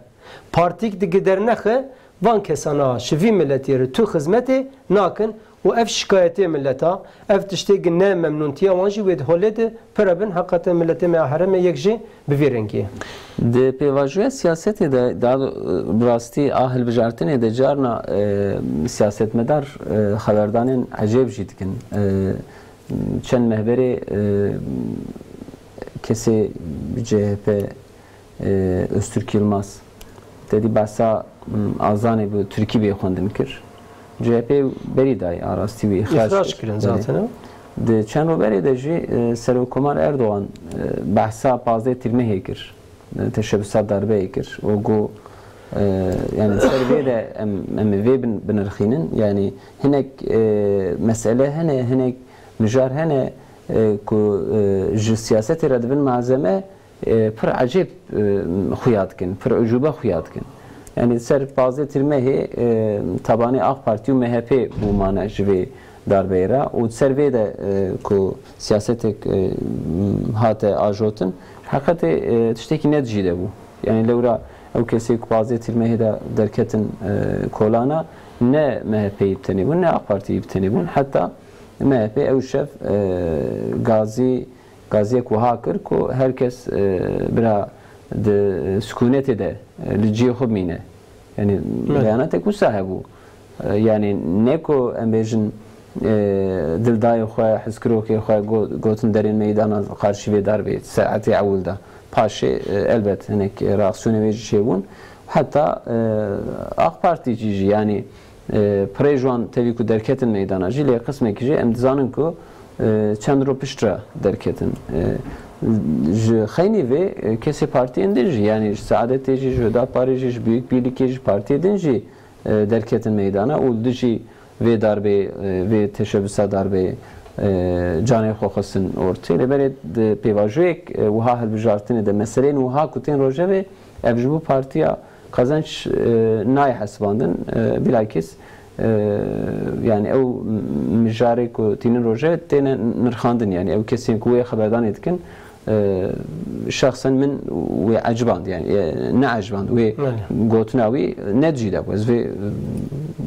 Partik de dernexe van kesana şivi milletleri tu hizmeti nakın و اف شکایتی ملتا اف تشتیگ نه ممنونتی آنجی وید حالت پرابن حقیقت ملت ما حرم یکجی بویرنگی.
ده پیواجوی سیاستی ده داد براستی آهل بجارتنی ده جارنا سیاست مدار خبردانین عجیب جیدکن. چند مهبری کسی CHP Öztürk Yılmaz dedi basa azane bu Türkiye bir kondun kır. CHP beri day arasti ve
ihraç kirin zaten.
De çen roberi de ji Serokkomar Erdoğan bahsa pazde tirme hekir. Teşebbüsat darbe hekir. O go yani serbe de ve binirxinin yani hinek mesele hinek mijar hene ku ji siyaseti redvin malzeme pır acib xuyatkin, pır ucuba xuyatkin. Yani ser bazı tirmehi tabani AK Parti ve MHP bu manajvi darbeyra o serve de ku siyasetek hate ajotun hakikaten tişteki netcide bu. Yani levra o kesi ku bazı tirmehi de derketin kolana ne MHP'yi ibtenibun ne AK Parti'yi ibtenibun hatta MHP ev şef Gaziye ku hakir ku herkes bira de sükuneti de lici xubmine yani beyanat ku sahibu yani neko embejin dildayı xoya hizkiroki xoya gotun derin meydana karşı ve darbe saati avulda paşe elbet henek reaksiyonu ve şeybun hatta AK Partici yani prejuan tevi ku derketin meydana jile kısme ki emdizanın ku çandro piştra derketin خیلی و کسی پارتی اندیجی یعنی سعادت تیجی جدا پاریجی büyük birlik parti edinci derketin meydana ulduji ve darbe ve teşebbüsa darbe canı xoxasın ortaya böyle pevajek ve hal bijartine de meselenin ve ha kutin roje ve evju partiya kazanç nay hasbandın bilakis yani ev mijare ku tinin roje tene nirxandın yani ev kesin kuya haberdan etkin şahsen min ve acband yani ne acband ve gotnavi ne cida bu ve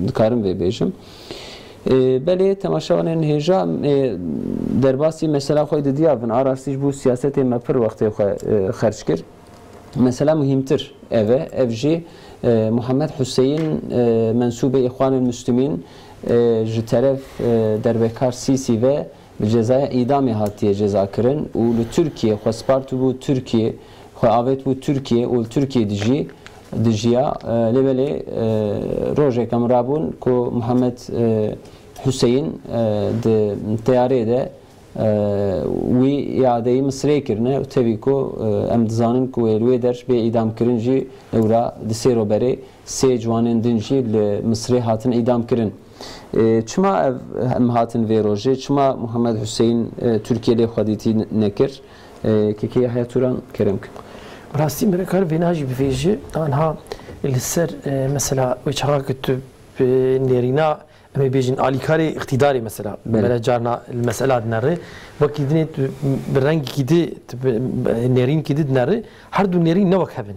dikarim ve bejim beli temaşavanın heja derbasi mesela koydu diyavın arastic bu siyasete mepir vakti xerç kir mesela mühimtir evji Muhammed Hüseyin mensubu İhvanul Müslümin ji taraf derbekar Sisi ve cezaya idam hatiye ceza kirin u Türkiye xwespartu bu Türkiye xwe avet bu Türkiye u Türkiye dijiya lebele rojek em rabun ku Muhammed Hüseyin de teyarede wî iadeyi Mısır'e kirine tabii ku em dizanin ku elwê der be idam kirin jî ewra di sê roberê sê ciwanên din jî li Mısır'e hatin idam kirin. Çima ev em hatin vê rojê çima Muhammed Hüseyin Türkiye'de xwedîtî nekir kekê Yahya Turan kerem kir.
Rastî me kar vê najî bivêjî anha li ser mesela wê çaxa tu nêrîna em ê bêjin alîkarê iqtîdarê mesela bela carna mesela dinare wekî dinê tu bi rengekî di nêrînkî di dinare her du nêrîn ne wek hebin.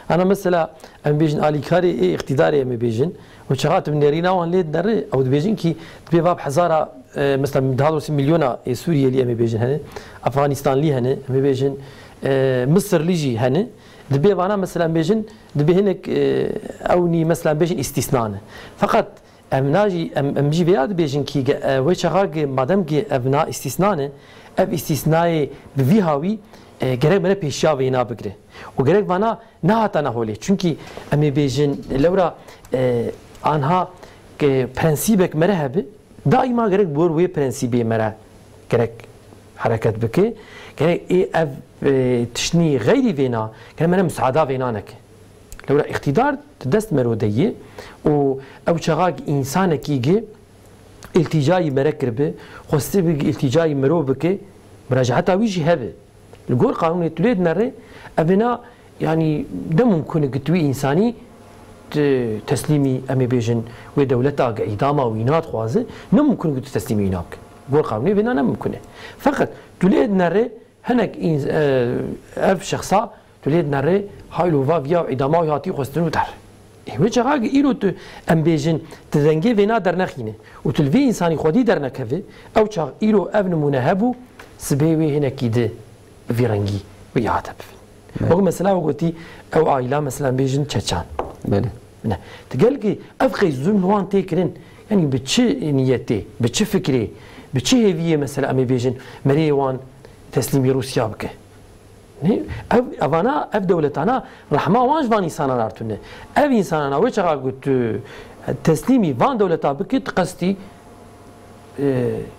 Ana mesela em bêjin alîkarê ê iqtîdarê em ê bêjin و چقدر من نرينا وان لید داره او بیشین کی بیواب هزارا مثلا دهالوسی میلیونا سوریه لی امی بیشین هنه افغانستان لی هنه امی بیشین مصر لیجی هنه دبیوانا مثلا بیشین دبیهنک اونی مثلا بیشین استثنانه فقط امناجی امجی بیاد بیشین کی و چقدر مادام کی ابنا استثنانه اب استثنای بوی هاوی gerek bana peşya ve ina bigre. O gerek bana ne hata ne holi. Çünkü emi bejin levra anha prensibek mere hebi daima gerek bor ve prensibi mere gerek hareket bike gerek ev tişni gayri vena gerek bana müsaada vena neke. لورا اقتدار دست مرودية أو شغاق إنسانك يجي التجاي مركب خستبق التجاي مروبك مراجعتها ويجي هذا الجول قانوني تريد نرى أبنا يعني ده ممكن قتوي إنساني تسليمي أمي بيجن ودولتها إدامة وينات خوازه نم ممكن قتو تسليمي هناك جول قانوني بنا نم ممكنه فقط تريد نرى هناك أف شخصا تولید نره های لوفا ویا ادامه هاتی خواستن و در. ایوه چقدر ایرو تو امبیجن تدنگی وینا در نخینه و تلوی انسانی خودی در نکوه او چقدر ایرو ابن منهبو سبیوی هنه کیده ویرنگی و یاده بفن. بگو مثلا وقتی او عائله مثلا بیجن چچان.
بله.
نه تقول که افقی زون وان تکرین یعنی به چه نیتی به چه فکری به چه هویه مثلا امی بیجن مریوان تسلیمی روسیا بکه. أفانا أف دولتنا رحمة وانش فان إنسانا نارتونه أف إنسانا ويش قلت تسليمي فان دولتها بك تقصدي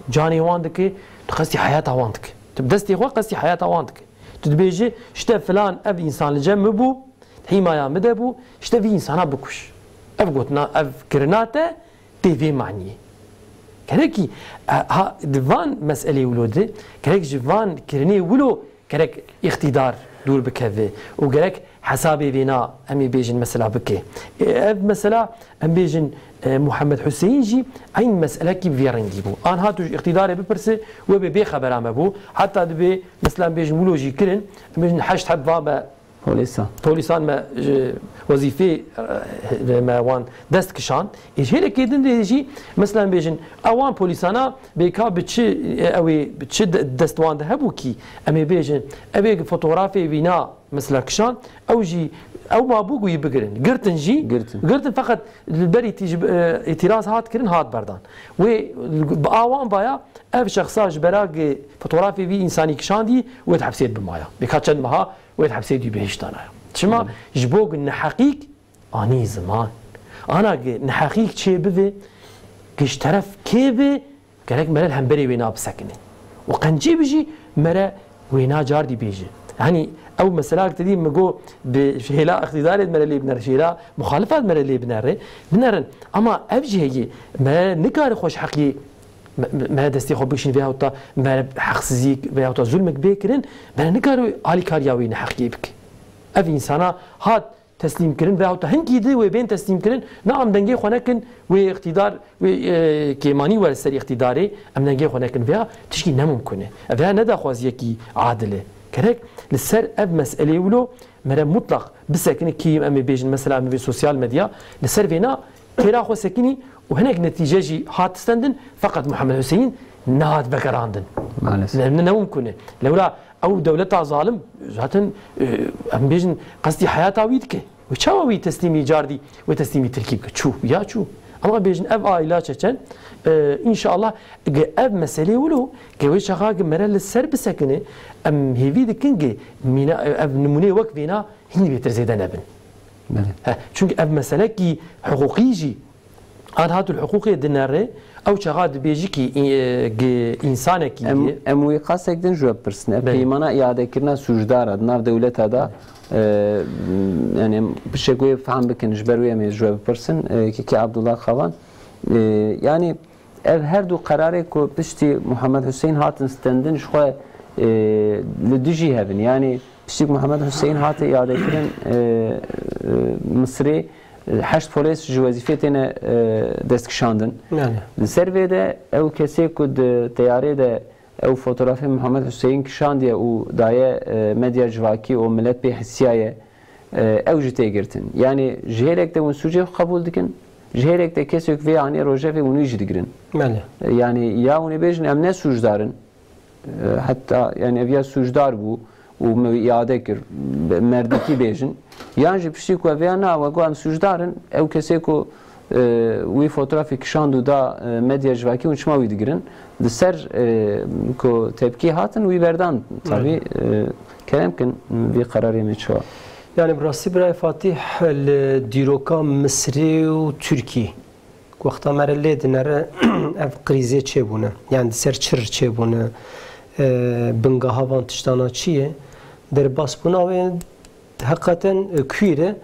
جاني واندك تقصدي حياتها واندك تبدستي خو قصدي حياتها واندك تدبيجي شتا فلان أف إنسان الجنب بو حماية مدبو شتا في إنسانا بكش أف قلتنا أف كرناته تيفي معني كريكي ها دفان مسألة ولوده كريك جفان كرني ولو gerek iktidar dur bikeve o gerek hesabı bina emi bejin mesela bike mesela em bejin Muhammed Hüseyinci aynı mesele ki virengi bu an hatu iktidarı bipirse ve be haberame bu hatta de be mesela bejin vloji kirin bejin haşt habba polisan ma wazife ma wan dest kişan hele kedin deji mesela bejin awan polisana beka biçi evi biçi dest wan de hebu ki emi bejin evi fotoğrafı vina mesela kişan اوجي او ما بوقو يبقرن قرتن جي قرتن فقط البري تيجي اعتراض هات كرن هات بردان و باوان بايا اف شخصاج براق فوتوغرافي في انساني كشاندي ويتحبسيت بمايا بكاتشن مها ويتحبسيت بهشتانا شما جبوق النحقيق اني زمان انا نحقيق شي بذي كش طرف كيبي قالك مرا الهمبري وينا بسكني وقنجي بيجي مرا وينا جاردي بيجي يعني او مثلا تدي مجو بشيلا اقتدار المرلي بنر شيلا مخالفات المرلي بنرن اما ابجي هي ما نكار خوش حقي ما دستي خو بيشن فيها وتا ما حقسزيك فيها وتا ظلمك بكرن ما نكار علي كارياوي نحقي بك اف انسانا هات تسليم كرن فيها وتا هنكي دي وبين تسليم كرن نعم دنجي خنكن واقتدار كيماني ولا سري اقتداري ام دنجي خنكن فيها تشكي نممكنه فيها ندى خوازيكي عادله كرك للسر أب مسألة ولو مرة مطلق بسكني كي أمي بيجن مثلا أمي في السوشيال ميديا للسر فينا كيرا خو سكني وهناك نتيجة جي هات ستندن فقط محمد حسين نهاد بكراندن لأننا ممكن لولا أو دولتها ظالم زاتن أمي بيجن قصدي حياتها ويدك وشاوي تسليمي جاردي وتسليمي تركيبك شو يا شو أما بيجن أب عائلات شتن إن شاء الله أب مسألة ولو كوي شغاق مرة للسر بسكنه أم هيفيد كينجي مينا أب نموني وقت بينا هني بيترزيدان أبن چونك أب مسألة كي حقوقيجي أنا هاتو الحقوقية دناري أو شغاد بيجي كي إنسانة كي
أم ويقاسك دن جواب برسنة بيمانا إعادة كرنا سوجدار ناف دولت هذا يعني بشكل فهم بكن جبروي أمي جواب برسن كي عبد الله خوان يعني هر دو قراره کو پشتی محمد حسین هاتن ستندن شخوا لدوجی هبن يعني پشتی محمد حسین هات اعاده کردن مصری 8 پلیس جوازیفتینه دستکشاندن لسروی ده او کسی کد تیاره ده او فوتوغرافی محمد حسین کشاندی او دایه مدیا جواکی و ملت به حسیایه او جته گرتن يعني جهرك ده ونسوجه قبول دکن جهرك ده کسی که ویانی روزه و اونیج دیگرن يعني يا ونبيجن امنا سوجدارن حتى يعني افيا سوجدار بو وياده كر مردكي بيجن يعني بشي كو افيانا وقو ام سوجدارن او كسيكو وي فوتوغرافي كشاندو دا ميديا جواكي ونشما ويدگرن دسر كو تبكي هاتن وي بردان طبي كلام كن بقراري متشوا
يعني براسي براي فاتح الديروكا مصري وتركي وقتا مرة دنر اف قريزه چه بونه يعني سر چر چه بونه بنگاها وان تشتانا چیه در باس بونا و حقیقتا کویره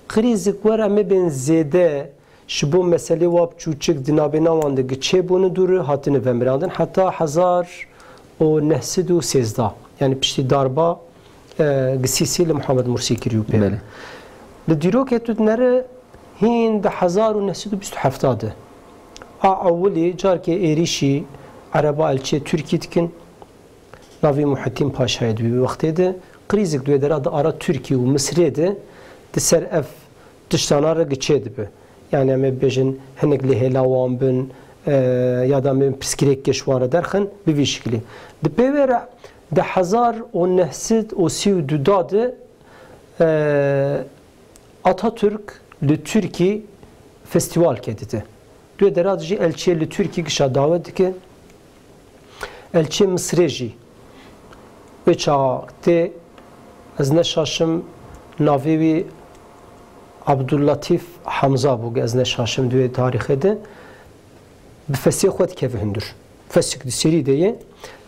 قریزک ور اما بین زیده شبو مسئله واب چوچک دنابینا واندگی چه بونه دوره هاتنه ومراندن حتی 1913 يعني پشتی داربا قسيسي لمحمد مرسي كريو بيه لديروك يتود نرى هين ده 1927 أولي جارك إيريشي عربا الچه تركي تكن ناوي محتيم پاشايا دوي وقته ده قريزك دوي ده ده آرا تركي ومصري ده ده سر اف تشتانا را گچه ده به يعني همه بيجن هنگ لهلاوان بن یا دا من پسکریک کشواره درخن به وی شکلی ده پیوره ده 1932 داده Atatürk li Türkiye festival kedidi. Dü deradji elçiye li Türkiye gişa davet ki elçi Mısır'ı ve çağte az ne şaşım navevi Abdüllatif Hamza bu az ne şaşım dü tarihede bir fesih xwet kevhindur. Fesik seri diye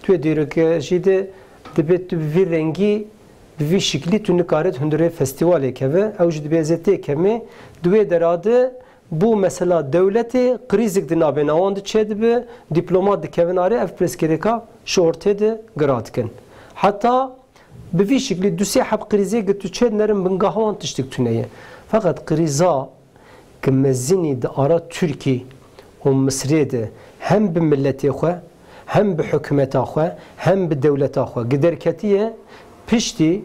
dü diyor jide debet bir rengi bir şekli tünikaret hundure festivale keve evj dibezete kemi dü derade bu mesela devleti krizik dinabe navand çedbe diplomat dikevenare ev preskereka şortede gradken. Hatta bir şekli düse hab krize gitü çednerin bıngahavan tiştik tüneye. Fakat kriza kemezini de ara Türkiye o Mısır'da hem bir milleti xwe hem bir hükümeti xwe hem bir devleti xwe giderketiye pişti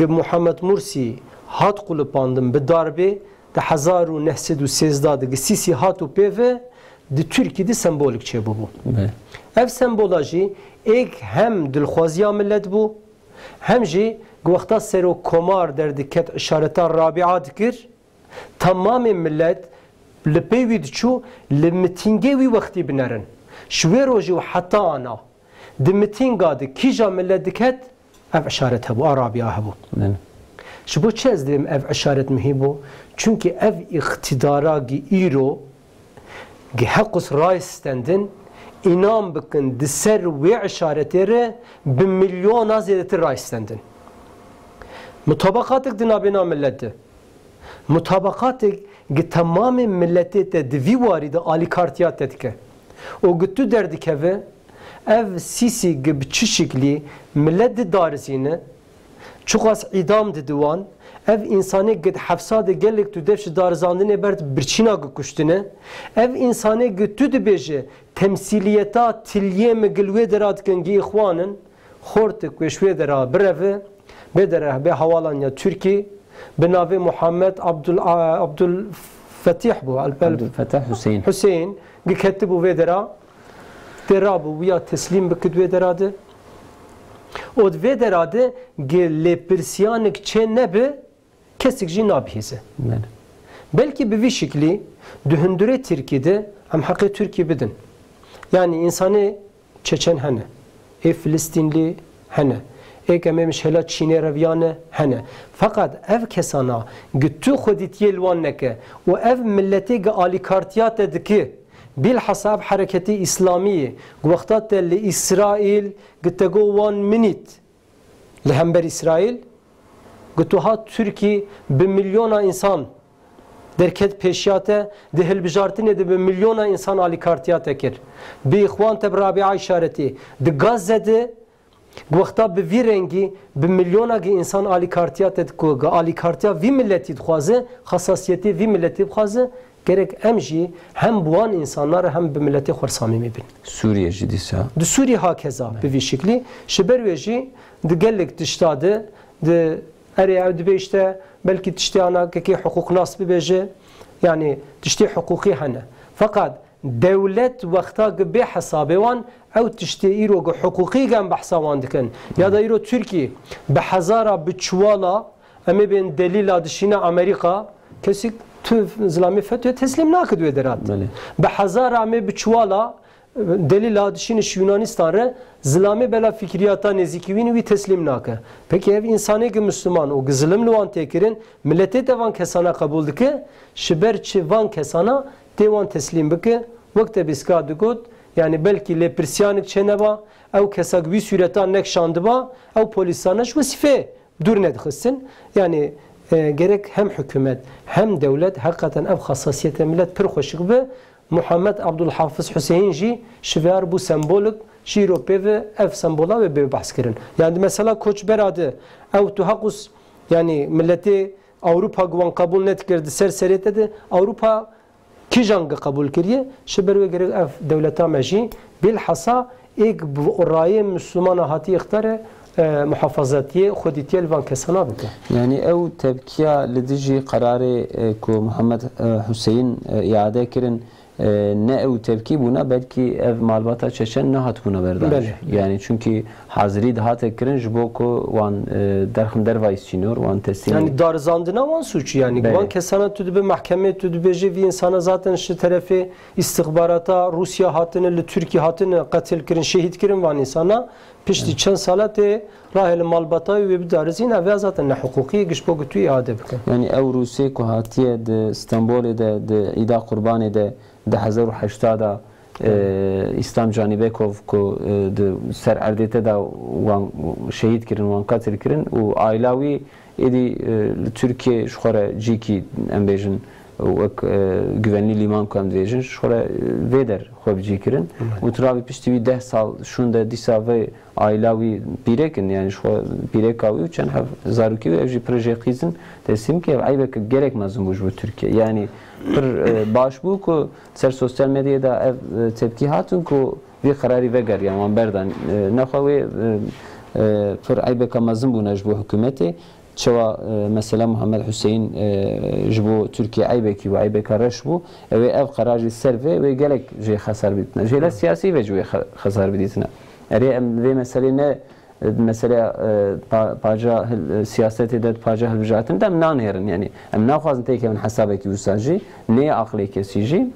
Muhammed Mursi hat kulüpandım bir darbe de 1913 de sisi hatu peve de Türkiye'de sembolik çe bu. Ev sembolaji ek hem dilxwaziya millet bu hem jî gwexta sero komar derdiket işareta rabia dikir tamam millet li peyvî diçû li mitingê wî wextî binerin şwê rojî û heta ana di mitinga de kîja millet diket ev işaret hebû rabia hebû ji bo çi ez dîm ev işaret mihî bû çünkü ev iktidara gî îro gî hequs ray stendin İnam bikin di ser wê işaretê re bi milyona zêdetir ray stendin mutabakatek di navbêna millet de mutabakatek gi tamamê milletê te di vî warî de alîkartiya te dike û gi tu derdikeve ev sîsî gi bi çi şeklî millet di darizîne çuqas îdam di diwan ev insanê gi hefsa de gelek tu dev ji darizandinê ber birçîna gi kuştine ev insanê gi tu dibêje temsiliyeta tiliyê me gil wê dera dikin gi îxwanin xortik wê ji wê dera bireve bê dere bê hewalan ya Türkiye bi navê Muhammed Abdülfetih bu
Abdülfetih
Hüseyin gi ketibû wê dera derabû wiya teslîm bikid wê dera de û di vê dera de gi lêpirsiyanek çê nebe kesik jî nabihîze belki bi vî şeklî di hundurê Tirkiyede em heqê Türkiye bidin yani insanê Çeçen hene ê Filistînlî hene ê kemêmiş hela Çînê reviyane hene fakat ev kesana gi tu xwedîtiyê li wan neke û ev milletê gi alîkartiya te dike bilhassa ev hereketê İslamiyê wexta te li İsraîl gi te got wan minît li hember İsraîl gi tu hat Tirkiye bi milyona insan derket pêşiya te di hilbijartinê de bi milyona insan alîkartiya te kir bi ixwan te bi rabia işaretî di Gazze de wexta bi vî rengî bi milyona gi insan alîkartiya te ku alîkartiya vî milletî dixwaze xesasiyetê vî milletî dixwaze gerek em jî hem bu wan insanlar hem bi milletê xwe samîmî bin
Suriye jî dîsa
di Sûriye hakeza bi vî şeklî ji ber wê jî di gelek tişta de di erê ew dibe işte belki tiştê anakekî hukuknas bibêje yani tiştê hukukî hene fakat devlet wexta gi bê hesabê wan ew tiştê îro gi hukukî gen behsa wan dikin ya da îro Tirkiye bi hezara bi çuvala em ê bên delîla dişîne Amerîka kesik tu zilamê FETÖ'ye teslim nakid wê derat bi hezara em ê bi çuvala delil adişiniş Yunanistan re zilame bela fikriyata nezikivini vi teslim nake. Peki ev insanı ki Müslüman o gizlim luan tekirin millete de van kesana kabul dike şiberçi van kesana devan teslim bike vakte biska dugut yani belki le persyanik çeneba ev kesak vi süretan nek şandıba ev polisanış vasife durne dixissin yani gerek hem hükümet hem devlet hakikaten ev hassasiyete millet pir hoşuk be Muhammed Abdülhafız Hüseyin ji şiver bu sembolik şirope ve ev sembola ve bir bahs kirin. Yani mesela Koçber adı ev tuhakus yani milleti Avrupa guvan kabul net girdi serseriyete de Avrupa kijangı kabul kiriye şiber ve gerek ev devleta meji bilhassa ilk bu rayi Müslümana hati ihtare muhafazatiye xuditiye elvan kesana bike.
Yani ev tepkiya lidiji kararı ku Muhammed Hüseyin iade kirin ne ev tepki buna belki ev malbata çeşen ne hat buna berdan. Yani çünkü haziri daha tekirin jboku wan derhim dervayis çiniyor wan teslim.
Yani darzandına wan suçu yani wan kesana tüdübe mahkeme tüdübeci vi insana zaten şu tarafı istihbarata Rusya hatını le Türkiye hatını katil kirin şehit kirin wan insana pişti çen salate rahel malbata ve bir darzina ve zaten ne hukuki gişbo tu iade bike.
Yani ev Rusya ku hatiye de İstanbul'da de ida kurbanı de 2080 İslam Canibekov ku ser erdete da şehit kirin wan katil kirin u ailavi edi Türkiye şora ciki embejin güvenli liman kan diyecek şora veder xobci kirin u travi pişti 10 sal şunda disa ve ailavi birekin yani şu birekavi uçan hav zaruki ve evji proje qizin teslim ki aybek gerek mazum bu Türkiye yani bir baş bu ku ser sosyal medyada ev tepki hatun ku bir kararı veger yani wan berdan naxawi bir aybek mazum bu najbu hükümeti çava mesela Muhammed Hüseyin jbo Türkiye aybeki ve aybeka reş bu ve ev kararı serve ve gerek je hasar bitne jela siyasi ve je hasar bitne ve mesele ne mesela paca siyasete de paca hılbijatin de mnan herin yani emna khazın teke min hasabeki usaji ne akli kesici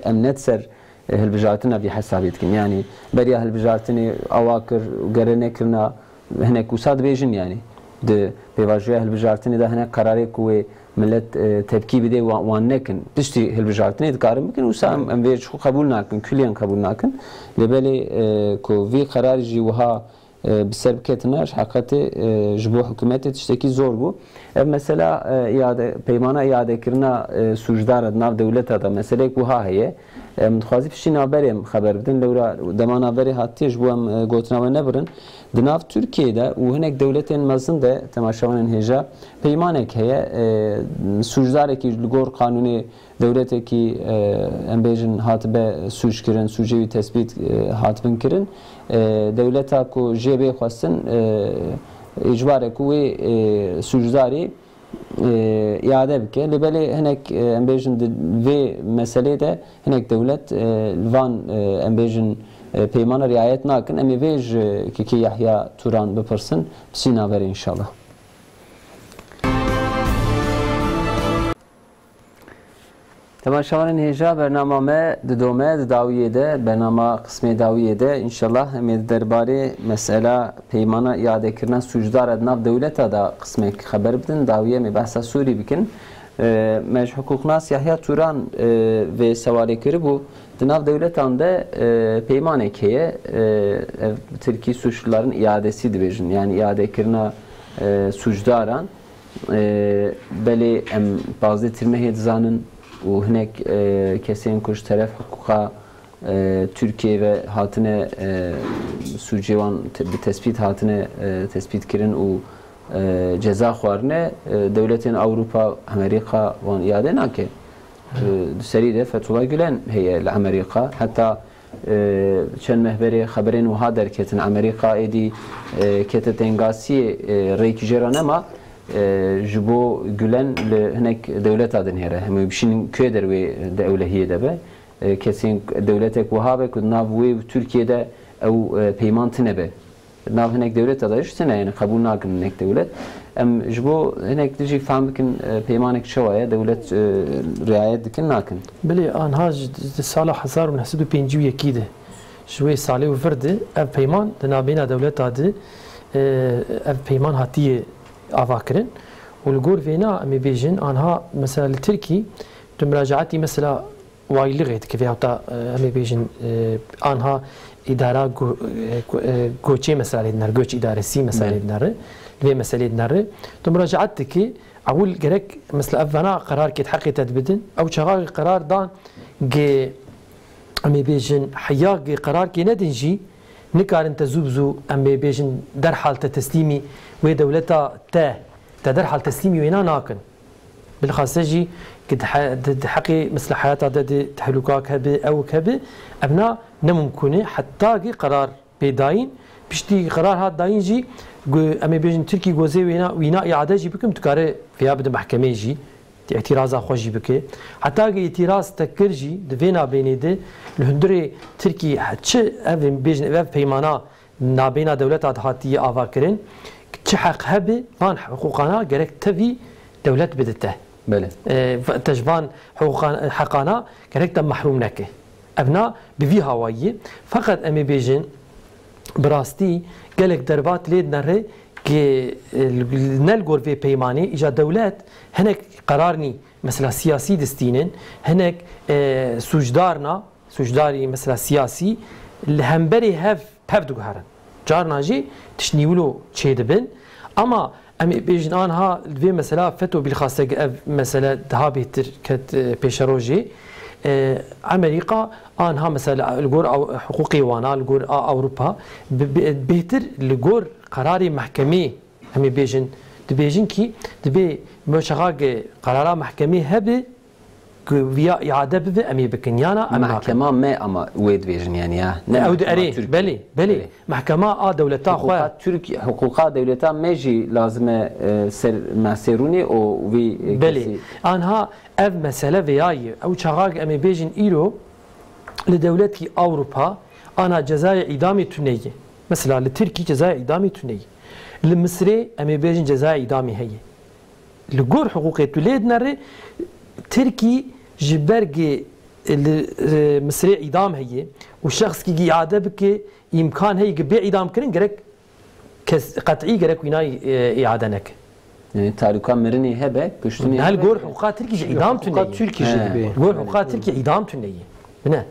emnet ser hılbijatin bir hasabetkin yani beriya hılbijatin awakir gerene kirna hnek usad bejin yani de bevajiya hılbijatin de hnek kararı ku millet tepki bide wan nekin pişti hılbijatin de karım kin usam em ve kabul nakin külliyen kabul nakin lebeli ku vi karar jiwa بسبب كتناش حقيقة جبو حكومات تشتكي زور بو مثلا إعادة بيمانة إعادة كرنا سوجدار ناف دولة هذا مثلا كوها هي متخاذي فيش نابريم خبر بدن لورا دمان نابري هاتيش بوام قوتنا ونبرن دناف تركيا ده وهناك دولتين مزن ده تماشاون هجا بيمانك هي سوجدار كي لغور قانوني دولتي كي امبيجن هاتبه سوج كرن سوجي تثبيت هاتبن كرن devleta ku jebe xwastin icbare ku sujdari iade bike libeli hinek embejin ve mesele de hinek devlet van embejin peymana riayet nakin emi vej ki Yahya Turan bepirsin sina ver inşallah. تماشاوان هجا برنامه دومه داویه ده برنامه قسم داویه ده انشالله همه درباره مسئله پیمانه iade kirna sujdar adnav devleta da qisme xabar bidin dawiye me bahsa suri bikin mej hukuknas Yahya Turan ve savale kiri bu dinav devletan da peymane keye Türkiye suçluların iadesi dibejin yani iade kirna sujdaran beli em bazı tirmehe dzanın و هناك كسين كش طرف حقوقا Türkiye ve hatine sucivan tespit hatine tespit kirin u ceza xwarine devletin Avrupa Amerika van iade nake seride Fethullah Gülen heye Amerika hatta çen mehberi haberin uha derketin Amerika edi kete tengasi reyki jeranema jibo Gülen hinek devlet adın here hem bişinin köyder ve devlehiye de be kesin devletek vahabe ku nav ve Türkiye'de ev peymantine be ناو هناك دولت دايش سنة يعني قبول ناكن هناك دولت جبو هناك تجي فهم بكن بيمانك شوية دولة رعاية دكن ناكن
بلي آنها سال 1950 أكيد شوي سالي وفرد أف بيمان دنابينا دولت هذه أف بيمان هاتية أفاكرن والجور فينا أمي بيجن آنها مثلا التركي تمراجعتي مثلا وايل لغيت كيف هتا أمي بيجن آنها إدارة جوتشي مثلا لدنار جوتش إدارة سي مثلا لدنار ليه مثلا لدنار تمراجعتك أول جرك مثلا أفنا قرار كيتحقق تدبدن أو شغال قرار دان جي أمي بيجن حياة جي قرار كي ندنجي نكار انت زوبزو أمي بيجن در حالة تسليمي ودولتا در حالة تسليمي وينا ناكن بالخاصة جي كد حقي مثل حياتها دد تحلوكاك هبه أو كهبه أبنا نممكنه حتى جي قرار بيداين بشتي قرار هاد داين جي أمي بيجن تركي جوزي وينا إعادة جي بكم تكاره فيها بده محكمة جي اعتراض خوشي بكي حتى جي اعتراض تكرجي دفينا بيني ده الهندري تركي حتى أفهم بيجن أف بيمانا نابينا دولتها هاتية أفاكرين تحق هبه فان حقوقنا جرك تبي دولة بدته
بله
تجبان حقنا كرهت محروم نكه ابنا بفي هوايه فقط امي بيجن براستي قالك دربات ليد نره كي نلقور في بيماني اجا دولات هناك قرارني مثلا سياسي دستينن هناك سوجداري مثلا سياسي الهمبري هاف بردوغارن جارنا جي تشنيولو تشيدبن اما أمي بيجن آنها في مثلا فتو بالخاصة مثلا دهابيتر كت بيشروجي أمريكا آنها مثلا الجور أو حقوقي وانا الجور أوروبا بيتر الجور قراري محكمة أمي بيجن دبيجن كي دبي مشغاق قرار محكمة هبه ويا إعادة بفي أمي بكنيانا
محكمة ما أما ويد بيجن يعني
أو أري بلي محكمة دولتها
حقوق تركيا حقوق دولتها ماجي لازم مسيروني أو في
بلي أنها أف مسألة وياي أو شغاق أمي بيجن إيرو لدولتي أوروبا أنا جزاء إعدامي تونية مثلا لتركي جزاء إعدامي تونية لمصري أمي بيجن جزاء إعدامي هي لجور حقوقي توليد نري تركي جبرجي مصري إعدام هي والشخص كي إعادة بك إمكان هي جبيع إعدام كرين جرك قطعي جرك ويناي إعادنك
يعني تاريخ مرني هبة كشتني
هل جور حقوق تركي إعدام تنية
تركي جدبي
جور حقوق تركي إعدام تنية بنا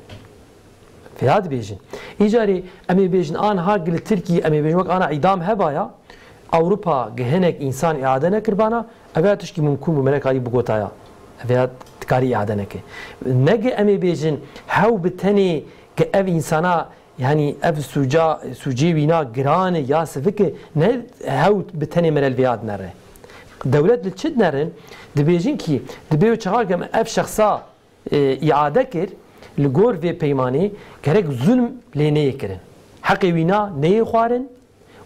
في هذا بيجن إيجاري أمي بيجن أنا هاجل تركي أمي بيجن وقت أنا إعدام هبايا أوروبا جهنك إنسان إعادة كربانا أبغى تشكي ممكن بملك هاي بقطعها أبغى تكاري إعادة نك نجى أمي بيجن هاو بتني كأب إنسانا يعني أب سوجي وينا جران يا سفك نه هاو بتني من الفياد نره دولة الشد نرن دبيجن كي دبيو شغال كم أب شخصا إعادة كر لجور في بيماني كرك ظلم ليني كرن حقي وينا نية خوارن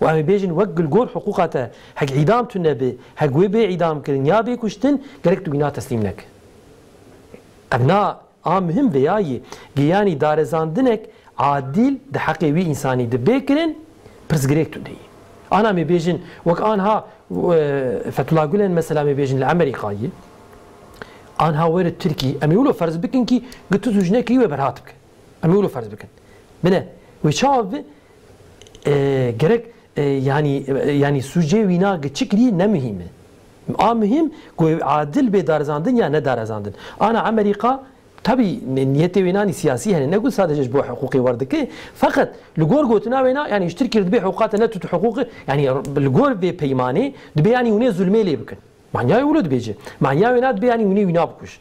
وأمي بيجن وقل الجور حقوقته حق إعدام تنبي حق وبي إعدام كرن يا بي كشتن كرك توينا تسليم لك أبناء مهم وياي جياني دارزاندنك عادل ده حقيقي إنساني ده بيكرن برزقريك تودي أنا مي بيجن وك أنها فتلا قولن مثلا مي بيجن الأمريكاي أنها ورد تركي أمي يقولوا فرز بكن كي قلت زوجناك يو برهاتك أمي يقولوا فرز بكن بنا وشاف جرك يعني سوجي وينا قتشكلي نمهمه مهم عادل بدارزاندن یا ندارزاندن أنا أمريكا تبي نيتي ويناني سياسي هن نقول صادق جبوا حقوقي وردك فقط الجور قوتنا وينا يعني اشتركي تبي حقوقات نت حقوق يعني الجور بيماني دبي يعني وني ظلمي لي بكن معناه يولد بيجي معناه وينا دبي يعني وني وينا بكش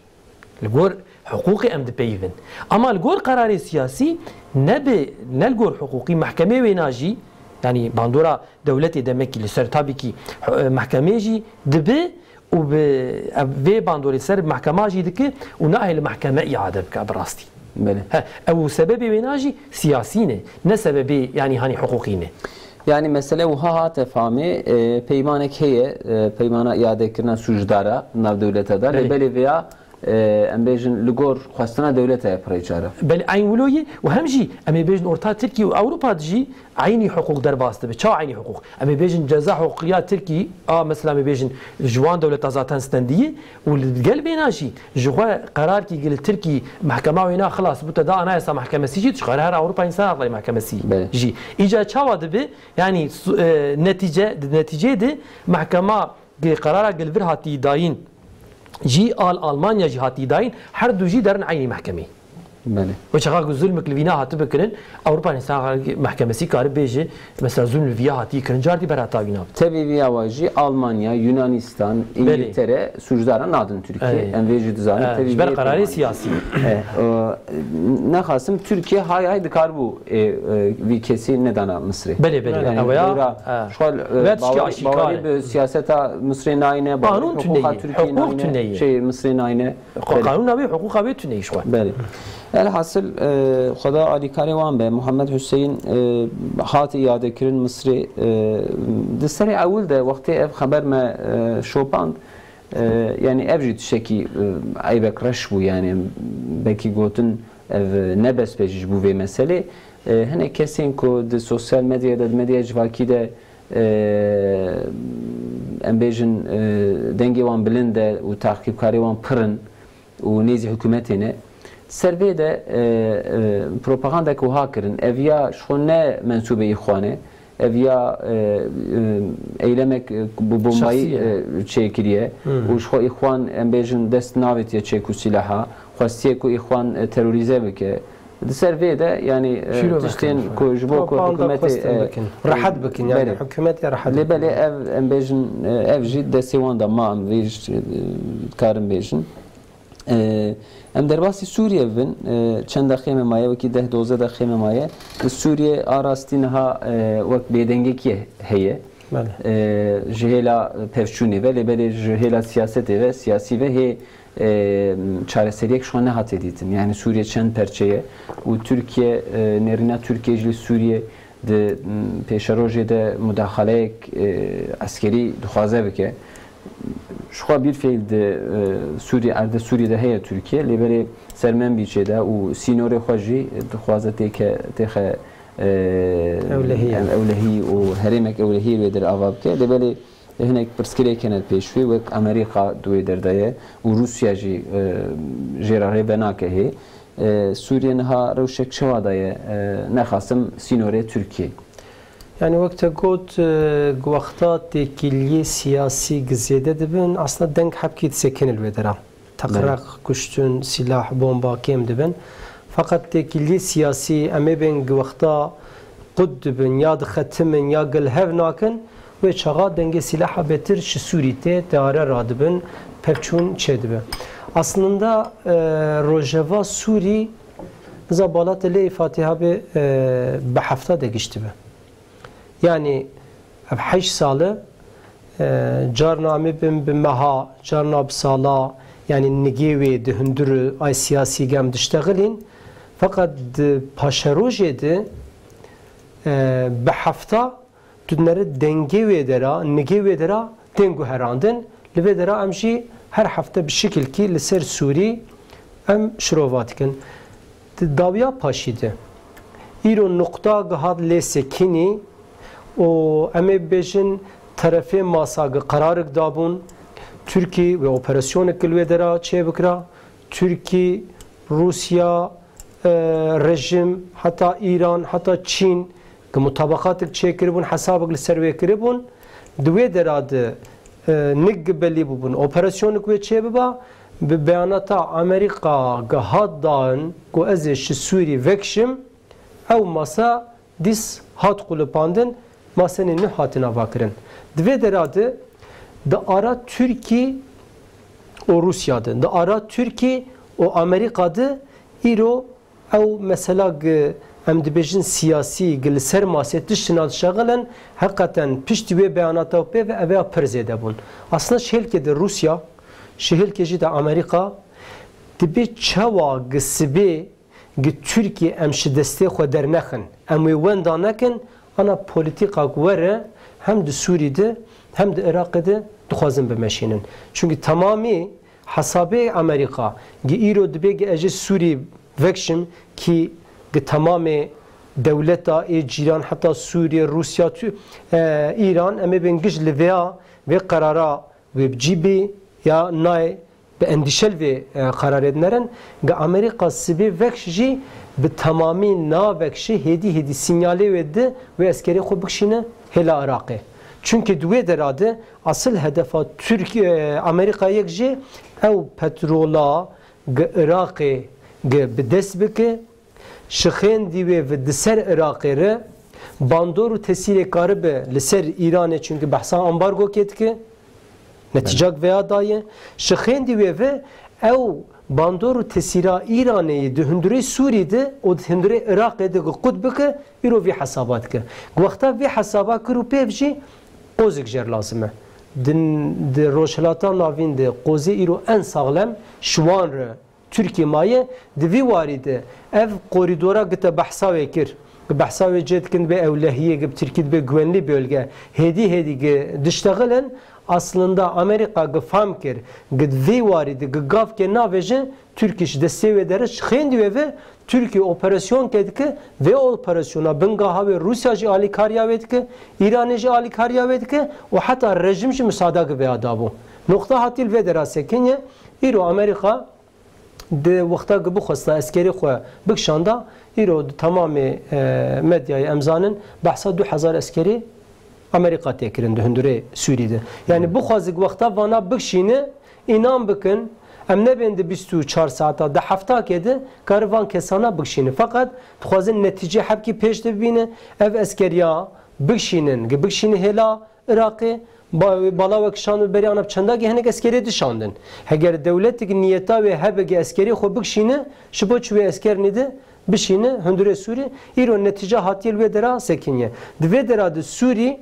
الجور حقوقي أم دبيفن أما الجور قراري سياسي نبي نلجور حقوقي محكمة ويناجي يعني باندورا دولتي دمكي لسرتابكي محكمة جي دبي وبي باندوري سر محكمة جي دكي ونأهل المحكمة إعادة بك براستي
بله
أو سببي ويناجي سياسينه نسببي يعني هاني حقوقينه
يعني مسألة وها تفهمي بيمانك هي بيمانا إعادة كرنا سوجدارا ناف دولة دار بله فيها ام بیژن لگور خواستنا دولت پرایچاره
بل عین ولوی و همجی امی بیژن ارتا ترکی و اروپا دجی عینی حقوق در باسته به چه عینی حقوق امی بیژن جزا حقوقیات ترکی مثلا امی بیژن جوان دولت ازاتن استندیه و القلب ناشي جوا قرار کی گل ترکی محکمه وینا خلاص بوده دا انا اسا محکمه سیجی تشقر هر اروپا انسان الله محکمه سی جی ایجا چاواد به یعنی نتیجه ده محکمه قرار گل ور هاتی داین جي المانيا جهاتي داين هر دو جي درن عيني محكمه
بله
وشغال ظلم كلفينا هات بكرن اوروبا انسان محكمه سي كار بيجي مثلا ظلم فيها هاتي كرن جاردي براتا بينا
tabii viyaji Almanya Yunanistan İngiltere suçlara nadın Türkiye en vecid zanı tabii
bir kararı siyasi
ne hasım Türkiye hay dikar bu ülkesi neden Mısır
bele
veya şu an bağlı siyaseta Mısır'ın aynı
kanun Türkiye'nin
şey Mısır'ın aynı
kanun abi hukuk abi tüney şu an
bele الحاصل خدا علیکاری وان به محمد حسین هات یاد کردن مصری دستری اول ده وقتی اف خبر ما شوپاند yani evcid şeki aybek raş bu yani belki gotun nebes bejiş bu ve mesele hani kesin ko de sosyal medyada medya civakide embejin dengi wan bilinde u takipkari wan pırın u nezi hükümetine serve de propaganda ku hakirin evya şone mensubi ihwane evya eylemek bu bombayı çekiriye u şu ihvan embejin dest navetiye çeku silaha xwastiye ku ihvan terörize bike serve de yani tiştin ku jbo hükümeti
rahat bikin yani hükümet ya rahat
lebele ev embejin evji desivanda ma am vej karın bejin ام در باسی سوریه بن چند دقیقه مایه و کی 10-12 دقیقه مایه سوریه آراستی نها وقت بیدنگی کی هیه جهلا پفچونی ولی بله جهلا سیاستی و سیاسی و هی çareselilik şu an ne hat editin yani Suriye çend perçeye u Türkiye nerina Türkiye jli Suriye de peşaroje de müdahalek askeri duhaze bike şu bir fiilde Suriye erde Suriye'de heye Türkiye liberi sermen biçede u sinore xoji duhaze teke evlehi u herimek evlehi vedir avabke liberi هناك برسكري كانت بيشوي وك أمريكا دوي درداية وروسيا جي جيراري بناكه هي سوريا نها روشك شواداية نخاسم سينوري تركيا
يعني وقت قلت وقتات تكيلي سياسي جزيدة دبن أصلا دنك حبكي تسكن الودرا تقرق كشتون سلاح بومبا كيم دبن فقط تكيلي سياسي أمي بين وقتا قد دبن يا دختمن يا قل هفناكن و چاقا denge silaha betir şu Suriye'te teare radibin pevçun çedibe. Aslında Rojava Suri zabalat ile Fatiha be hafta da geçti be. Yani 8 salı carname bin maha carnab sala yani nigevi de hündür ay siyasi gem dişteğilin fakat paşarojede be hafta tünleri denge vedera, nege vedera, dengu herandın. Livedera amji her hafta bir şekil ki liser Suri em şrovatken. Davya paşide. İro nokta gahad lesekini o eme bejin tarafı masagı kararık dabun. Türkiye ve operasyonu kilvedera çebikra. Türkiye, Rusya, rejim, hatta İran, hatta Çin که مطابقاتك چیکربون حسابك لسروی کربون دوی دراد نگ بلی بون اپراسیونک و چه ببا به بیانات آمریکا گهاد دان کو ازش سوری وکشم او ماسا دیس هات قلپاندن ماسنی نه هاتنا واکرن دوی دراد د آرا ترکی و روسیا ده د آرا ترکی و آمریکا ده ایرو او مثلا hem dibêjin siyasî gil ser masê tiştîna dişeğilin heqeten piştî wê beyanata pê ve ev ê pir zêde bûn. Aslında şêlkê de Rusya, şêlkê jî de Amerîka dibe çawa gi sibê gi Tirkiye em ji destê xwe dernexin. Em wê wenda nekin ana polîtîka were hem di Sûrî de hem de Iraqê de dixwazin bimeşînin. Çünkü tamamî حسابه امریکا گی ایرو دبی گی اجی سوری وکشم کی گی تمام دولتا جیران حتی سوریه روسیا ایران اما بنگش لویا و قرارا و بجیبی یا نای به اندیشل و قرارت نرن گه امریکا سبی وکشی به تمامی نا وکشی هدی سینیالی وده و اسکری خوب بکشینه هلا عراقه çünkü دوی deradı asıl hedefa Türkiye Amerika yekji ev petrola Irak'ı بدست بکه شخین دیوی و دسر عراقی را باندور و تسیل کاربه لسر ایرانه چونکه بحثا امبارگو کت که نتیجه ویا دایه شخین دیوی و او باندور و تسیرا ایرانه دهندره سوری ده و دهندره عراقی ده قد بکه ایرو وی حسابات که وقتا وی حسابات کرو پیفجی قوزک جر لازمه د روشلاتا ناوین ده قوزی ایرو ان ساغلم شوان را Türkiye maye divi varide ev koridora gite bahsave kir bahsave cetkin be evlehiye gibi Türkiye be güvenli bölge hedi dıştağılen aslında Amerika gıfam kir gidvi varide gıgaf ke naveje Türkiye desteği deriş xendi ve Türkiye operasyon kedike ve operasyona bengaha ve Rusyacı ali karyavetke İranıcı ali karyavetke ve hatta rejimci müsaade gibi adabu nokta hatil ve derase Kenya İro Amerika de وقتا که بخواسته اسکری خو بکشانده ایرو تمام مدیای امزانن بحثا 2000 اسکری امریکا تکرین ده هندوره سوریده یعنی بخوازی وقتا وانا بکشینه اینام بکن ام نبینده 24 ساعتا ده هفته کده کاروان کسانا بکشینه فقط بخوازن نتیجه حبکی پیش ببینه اف اسکریا بکشینن که بکشینه هلا عراقی بالا و کشان و بری آنها چنده که هنگ اسکری دشاندن اگر دولتی که نیتا و هبگی اسکری خود بکشینه شبا چوی اسکر نیده بشینه هندوره سوری ایرو نتیجه حاتیل و درا سکنیه دوی درا ده سوری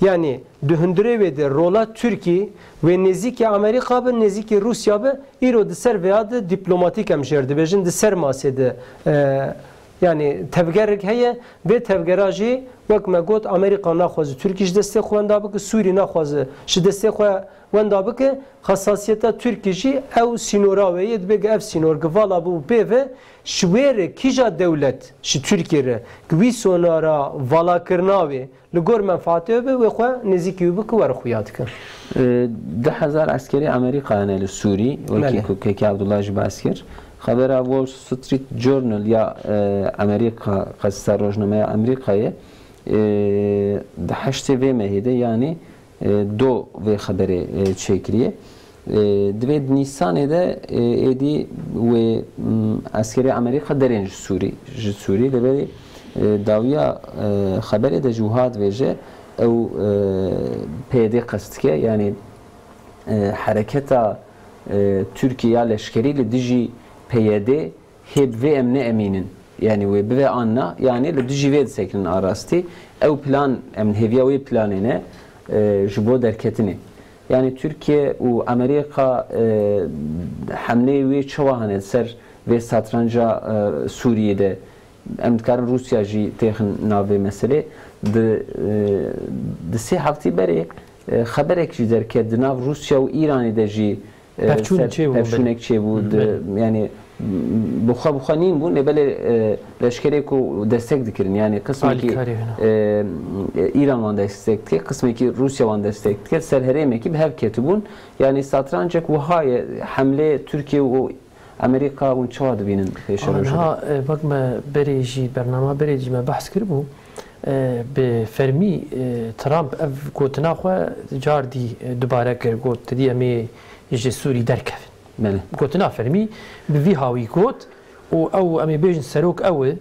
yani de hündüre ve de rola Türkiye ve neziki Amerika ve neziki Rusya ve iro de ser veya de diplomatik hemşerdi bejin de ser masede yani tevgerlik heye ve tevgerajı vek megot Amerika naxwazı Türkiye destek xwenda bike Suriye naxwazı şi destek xwenda bike hassasiyeta Türkiye ev sinora ve yed bege ev sinor gvala bu peve şwere kija devlet şi Türkiye gwi sonara vala kirnavi لگور منفعته و خو نزیکی و بک ور خویات که
10,000 عسکری امریکا نه لسوری وکی که عبدالله جباسکر خبر وول ستریت جورنال یا امریکا قصه روزنامه امریکایی ده هشت و مهده یعنی دو و خبر چکریه دوید نیسان ده ایدی و عسکری امریکا درنج سوری لبری داویا خبر ده جوهاد ویجه او پیده قصد که یعنی حرکت ترکیه لشکری لدیجی پیده هب و امن امینن yani ve be anna yani le dijived sekrin arasti ev plan emn heviyawi planine jibo derketini yani Türkiye u Amerika hamle ve çavahanet ser ve satranca Suriye'de emdkarın Rusya ji texin nave mesele de se hafti beri haberek ji derket nav Rusya u İran'da ji perçunek çevu yani بخوانین بود نبله لشکری کو دستک دکرین یعنی قسمی که ایران وان دستک که قسمی که روسیه وان دستک که سرهرمی که به هر کتبون یعنی ساترانچک و های حمله ترکیه و امریکا و چهاد بینن خیشر
آنها وقت ما بریجی برنامه بریجی ما بحث کردیم به فرمی ترامپ اف گوتنا خو جاردی دوباره کرد گوت دی امی جسوری درکف گوتنا فرمی به وی هاوی گوت و او امی بیجن سروک اوه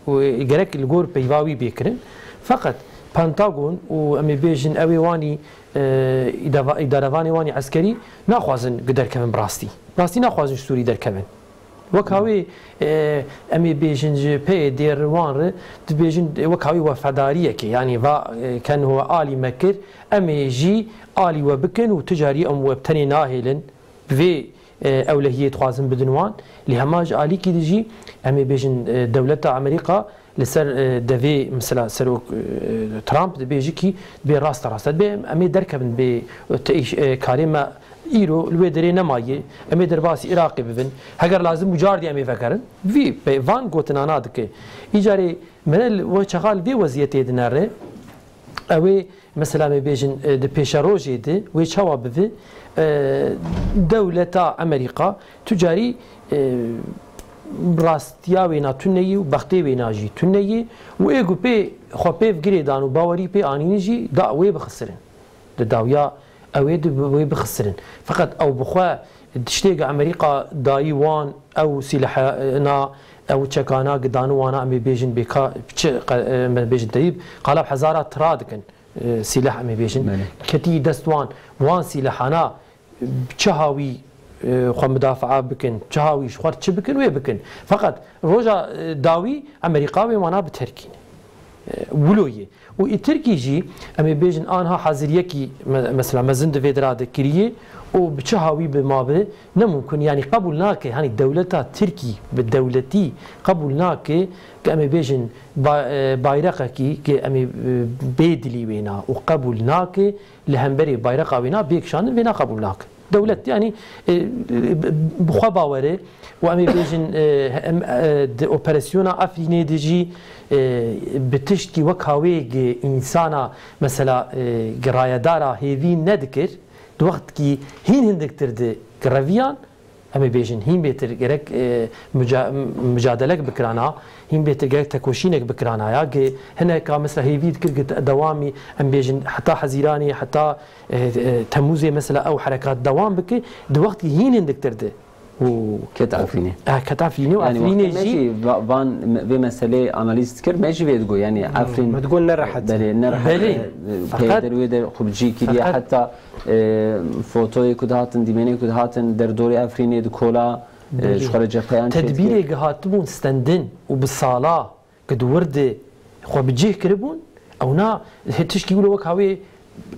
و گرک الگور پیواوی بیکرن فقط پانتاگون و امی بیجن اوی وانی اداروانی وانی عسکری نخوازن قدر کمن براستی نخوازن سوری در کمن وکاوی امی بیجن پی دیروان ر بیجن وکاوی وفاداریه که یعنی و کن هو عالی مکر امی جی عالی و بکن و تجاری ام وبتنی ناهلن به اولویت خوازن بدنوان لهماج عالی کی دیجی امی بیجن دولت امریکا لسر دفي مثلا سر ترامب دبيجي كي براست راست دبي امي دركبن ب كاريما ايرو الويدري نمايه امي درباس عراقي ببن هجر لازم مجاردي امي فكرن في فان غوتنانا دك ايجاري من وشغال في وضعيتي دناره اوي مثلا بيجن د بيشاروجي دي ويشوا بفي دولة امريكا تجاري راستیا وینا تونیی و بختی وینا جی تونیی و ایگو پی خوابه فکری دانو باوری پی آنینی جی دعوی بخسرن دعویا اوی دعوی بخسرن فقط او بخوا تشتیگ امریکا دایوان او سلاحنا او چکانا قدانو وانا امی بیجن بکا بیجن تریب قالب هزارات ترادکن سلاح امی بیجن کتی دستوان وان سلاحنا چهاوی خو مدافعه بكن جهاويش خوار تش بكن وي بكن فقط روجا داوي امريكاوي وانا بتركين ولويه وتركي جي امي بيجن انها حاضريكي مثلا مزند فيدراد كريه وبشهاوي بما نمكن يعني قبولناك يعني دولتها تركي بالدولتي قبولناك كامي بيجن بايرقكي كامي بيدلي وينا وقبولناك لهمبري بايرقا وينا بيكشان وينا قبولناك دولت يعني بخوا باوره و امي بيجن اوبراسيونا افريني ديجي بتشتي وكاوي انسانا مثلا قرايدارا هيفي ندكر وقت كي هين هندكتر دي كرافيان امي بيجن هين بيتر جرك مجادلك بكرانا هين بيتر جرك تكوشينك بكرانا يا هنا كا مثلا هيفي كرت دوامي ام بيجن حتى حزيراني حتى تموزي مثلا او حركات دوام بك دو وقت هين هندكتر دي
و كتعرفيني
كتعرفيني
وعفريني جي فان بمسألة أناليز تكر ماشي فيدقو يعني عفرين
ما تقول نرحت
بلي نرحت بيدر ويدر خبجي كليا حتى فوتوي كدهاتن ديميني كدهاتن در دوري عفريني دكولا شخرج جبهان
تدبيري جهاتبون ستندن وبالصلاة قد ورد خو بجيه كربون او نا تشكي يقولوا وكاوي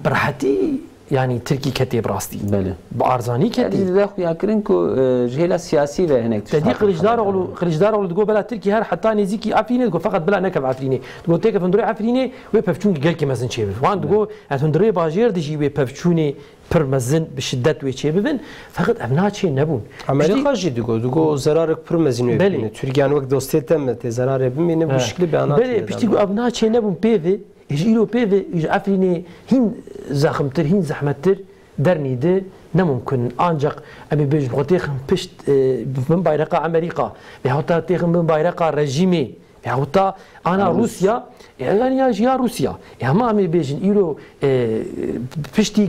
برحتي يعني تركي كتي براستي
بله
بارزاني كتي
داخل ياكرنكو جهه سياسي به هناك
تدي قرجدار ولا تقول بلا تركي هر حتى نزيكي عفريني تقول فقط بلا نكب عفريني تقول تيك فندري عفريني ويبفچون قال كي مازن شيب وان تقول فندري باجير دجي ويبفچوني برمزن بشدت ويشيبن فقط ابناء شيء نبون
امريكا جي تقول زرارك برمزن ويبن تركيان وقت دوستيتم زرار بمين بشكل بيانات
بله بيشتي ابناء شيء نبون بيفي يجيلو بيفي يج عفريني هين زخمتر هين زحمتر درني ده نممكن انجق ابي بيج بغتيخ بشت من بايرقا امريكا بهوتا تيخ من بايرقا رجيمي بهوتا انا روسيا يعني يا روسيا يا ما امي بيجن ايرو بشتي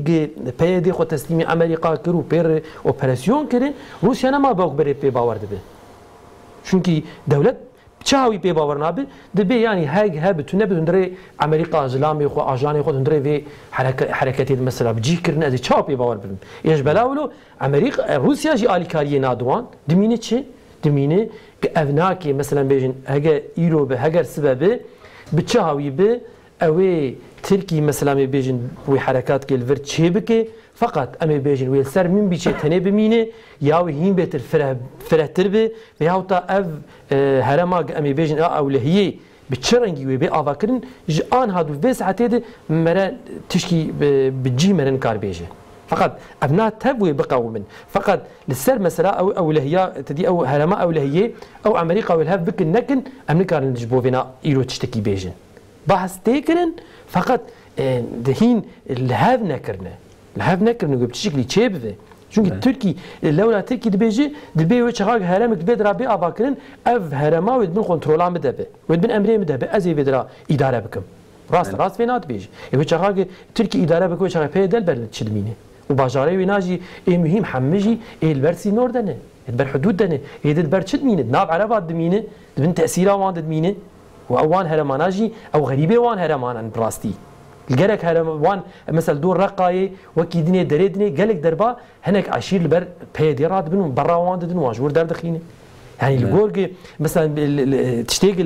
بيدي خو تسليمي امريكا كرو بير اوبراسيون كرين روسيا ما باغبري بي باور دبي چونكي دولت چاوي بي باور نابي دبي يعني هاي هابت نبي امريكا زلامي خو اجاني خو هندري في حركتي مثلا بجي كرنا دي چاو بي باور بن ايش بلاولو امريكا روسيا جي اليكاريه نادوان دمينه چه دمينه ابناكي مثلا بيجن هاجا ايرو به هاجر سبب بچاوي به اوي تركي مثلا بيجن وي حركات كالفر تشيبكي فقط امي بيجن ويل سر من بيجي تني بمينه ياو هين بيتر فره تربه بياوتا اف هرما امي بيجن اولهيه بتشرنجي وي بي افاكرن جان هادو في ساعتين مرا تشكي بتجي مرن كار بيجي فقط ابناء تبوي بقومن فقط للسر مثلا او اولهيه تدي او هرما اولهيه او امريكا والهاف بك نكن امريكا نجبو فينا ايرو تشتكي بيجن بحث تيكرن فقط دهين الهاف نكرنا الهاف نكرنا بشكل تشيبه چونكي تركي لولا تركي دبيجي دبي وشغاق هرمك بدرا بي افاكرن اف هرما ود بن كنترولا مدبه ود بن امري مدبه ازي بدرا اداره بكم راست فينات بيجي وشغاق تركي اداره بك وشغاق بيدل بل تشدمينه وباجاري ويناجي مهم حمجي البرسي نوردنه البر حدود دنه يدبر تشدمينه ناب عربات دمينه دبن تاثيرا وان دمينه واوان هرماناجي او غريبه وان هرمان براستي الجرك هرمان مثلا دور رقاي وكي دنيا دريدني قالك دربا هناك عشير البر بيديرات بنو برا وان دن واجور در دخينه يعني الجورج مثلا تشتيق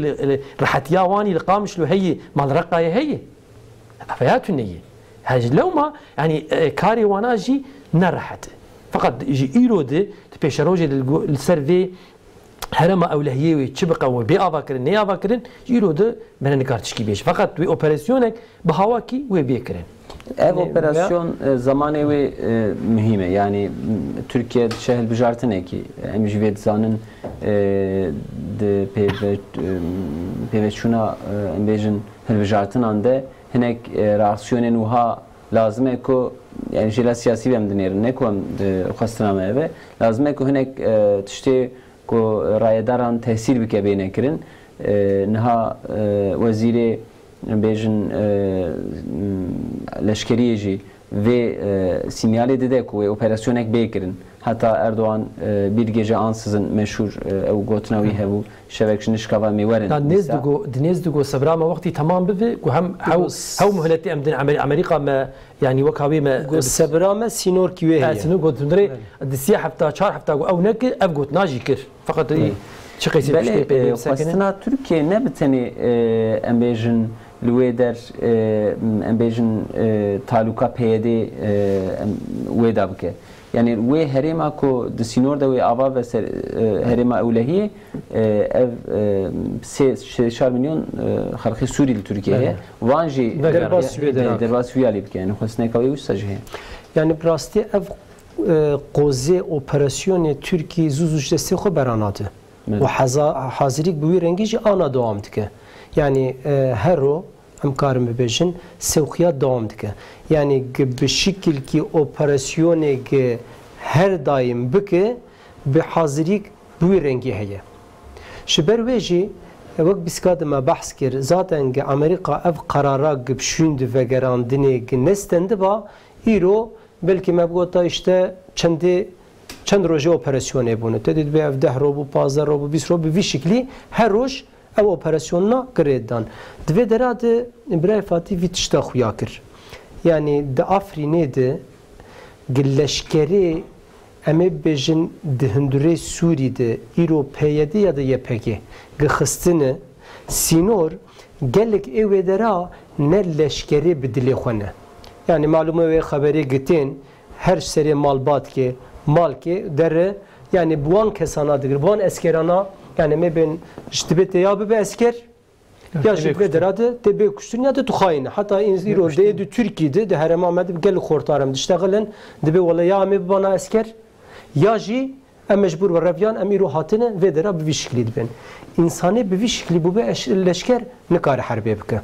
رحتيا واني القامش له هي مال رقاي هي فيات النيه هاج لو ما يعني كاري واناجي نرحت فقط يجي ايرو دي تبيشروجي السيرفي هرما اولهیه و چه بقى و بی آوا کرن نه آوا کرن ایرو ده من نکارتشکی بیش فقط وی اپراسیونک به هوا کی و بی کرن
ev operasyon zamanı ve mühime yani Türkiye şehir bijartine ki emjivet zanın de peveçuna embejin bijartın ande henek reaksiyonen uha lazım eko yani jela siyasi bem dinerin ne kom xastname eve lazım eko henek tişte ko rayedaran tehsil bike beyne kirin neha veziri bejin leşkeriye jî ve sinyali dede ku operasyonek bêkirin hatta Erdoğan bir gece ansızın meşhur ew gotina wî hebû şevekşin şikava mêwerin
diniz digo sebrama wextî tamam bibe ku hem hew muhletî em din Amerika me yani wekavî me
sebrama sinor ki wê
sinor gotundre di sî hefta çar hefta ew nekir ev got najî kir fakat çi qeysî
belê xwestina Türkiye ne bitene em bêjin لوی در امبیجن تعلقا پیاده وی داب که یعنی وی هرما کو دسینور دوی آوا و هرما اولهی اف 3 میلیون خلقی سوری لترکیه وانجی درباس ویالی بکن خواستن کاوی وش سجه
yani براستی اف قوزه اپراسیون ترکی زوزوش دستی خو براناده و حاضریک بوی رنگیجی آنا دوام دکه yani her o امکارم ببیشن سوخیات دوام دکه yani به شکل کی operasyonu که her daim bike به حاضریک بوی رنگی هیه شبر ویجی وقت بسکات ما بحث کر zaten که امریکا اف قرارا گبشوند و گراندنی که نستند با ایرو بلکه مبگوتا işte چند روزه operasyonu بونه تدید به 10 روز 15 روز 20 روز به شکلی her روز ev operasyonuna giredan. Dve derade Ibrahim Fatih vitişta xuya kir. Yani de Afrinê de leşkerê em ê bêjin di Hindurê Sûrî de îro PYD ya da YPG gixistine sînor gelek ê wê dera ne leşkerê bi dilê xwe ne. Yani malum wê xeberê gitin her serê malbatke malke dere yani buan kesana digir buan eskerana yani mebin işte ya be asker ya jibbe derade tebe kuştun ya da tuhayn hatta inziro de Türkiye'de de her Ahmet gel xortarım diştagelen de be valla ya me bana asker ya ji em mecbur ve revyan emiru hatine ve dera bir şekli ben insani bir şekli bu be leşker ne kar harbe bike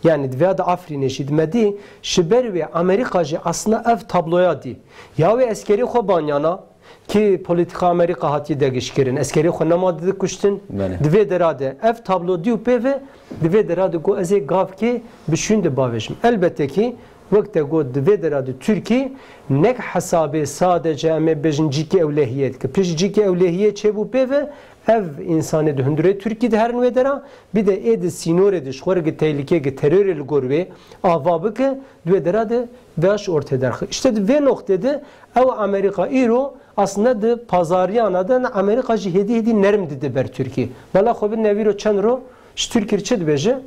yani ve da Afrin'e şidmedi şiber ve Amerikacı aslında ev tabloya di ya ve askeri xo banyana ki politika Amerika hatiye degişkirin. Eskeri xo namadı kuştin. Dve derade ev tablo diyor peve dve derade go eze gavki bişünde bavejim. Elbette ki vakte go dve derade Türkiye nek hesabı sadece eme bejinciki evlehiyet ki pejiciki evlehiyet çebu peve ev insanı döndüre Türkiye'de her ne dera bir de edi sinor ediş xorge tehlike ge terör el gorve avabı ki dve derade veş ortada. İşte ve noktada ev Amerika İro aslında de pazariyana Amerika hedi nerm dedi ber Türkiye. Valla xobin neviro çenro Türkiye çed beje.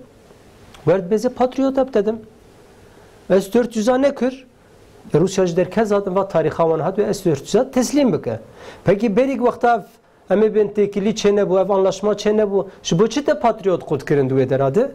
Verd beze patriot dedim. S-400'a ne kır? Rusya derken zaten va tarihavan hat ve S-400'a teslim bike. Peki berik vakta eme ben tekili çene bu ev anlaşma çene bu. Şu bu çete patriot kod kirin duve derade.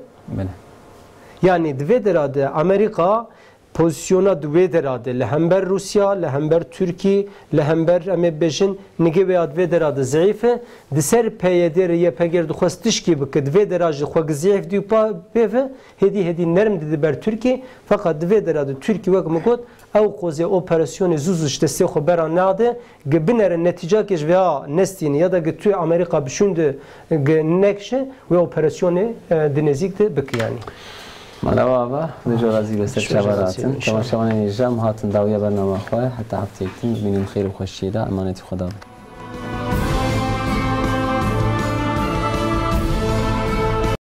Yani duve derade Amerika pozisyona duve derade lehember Rusya, lehember Türkiye, lehember eme bejin nige ve adve derade zayıfe. Diser PYD YPG duxastiş ki bike duve derade xo zayıf diyor pa beve hedi nerm dedi ber Türkiye fakat duve derade Türkiye ve mukot ev qoze operasyonu zuz işte se xberan nade gebinere netice keş veya nestin ya da götü Amerika bişunde nekşe ve operasyonu denizikte bik yani.
Malava ve razı ve serçavaratın tamaşavan nijam hatın dawiya bernama xwe hatta haftekin minim xeyr xoşiyda emaneti xuda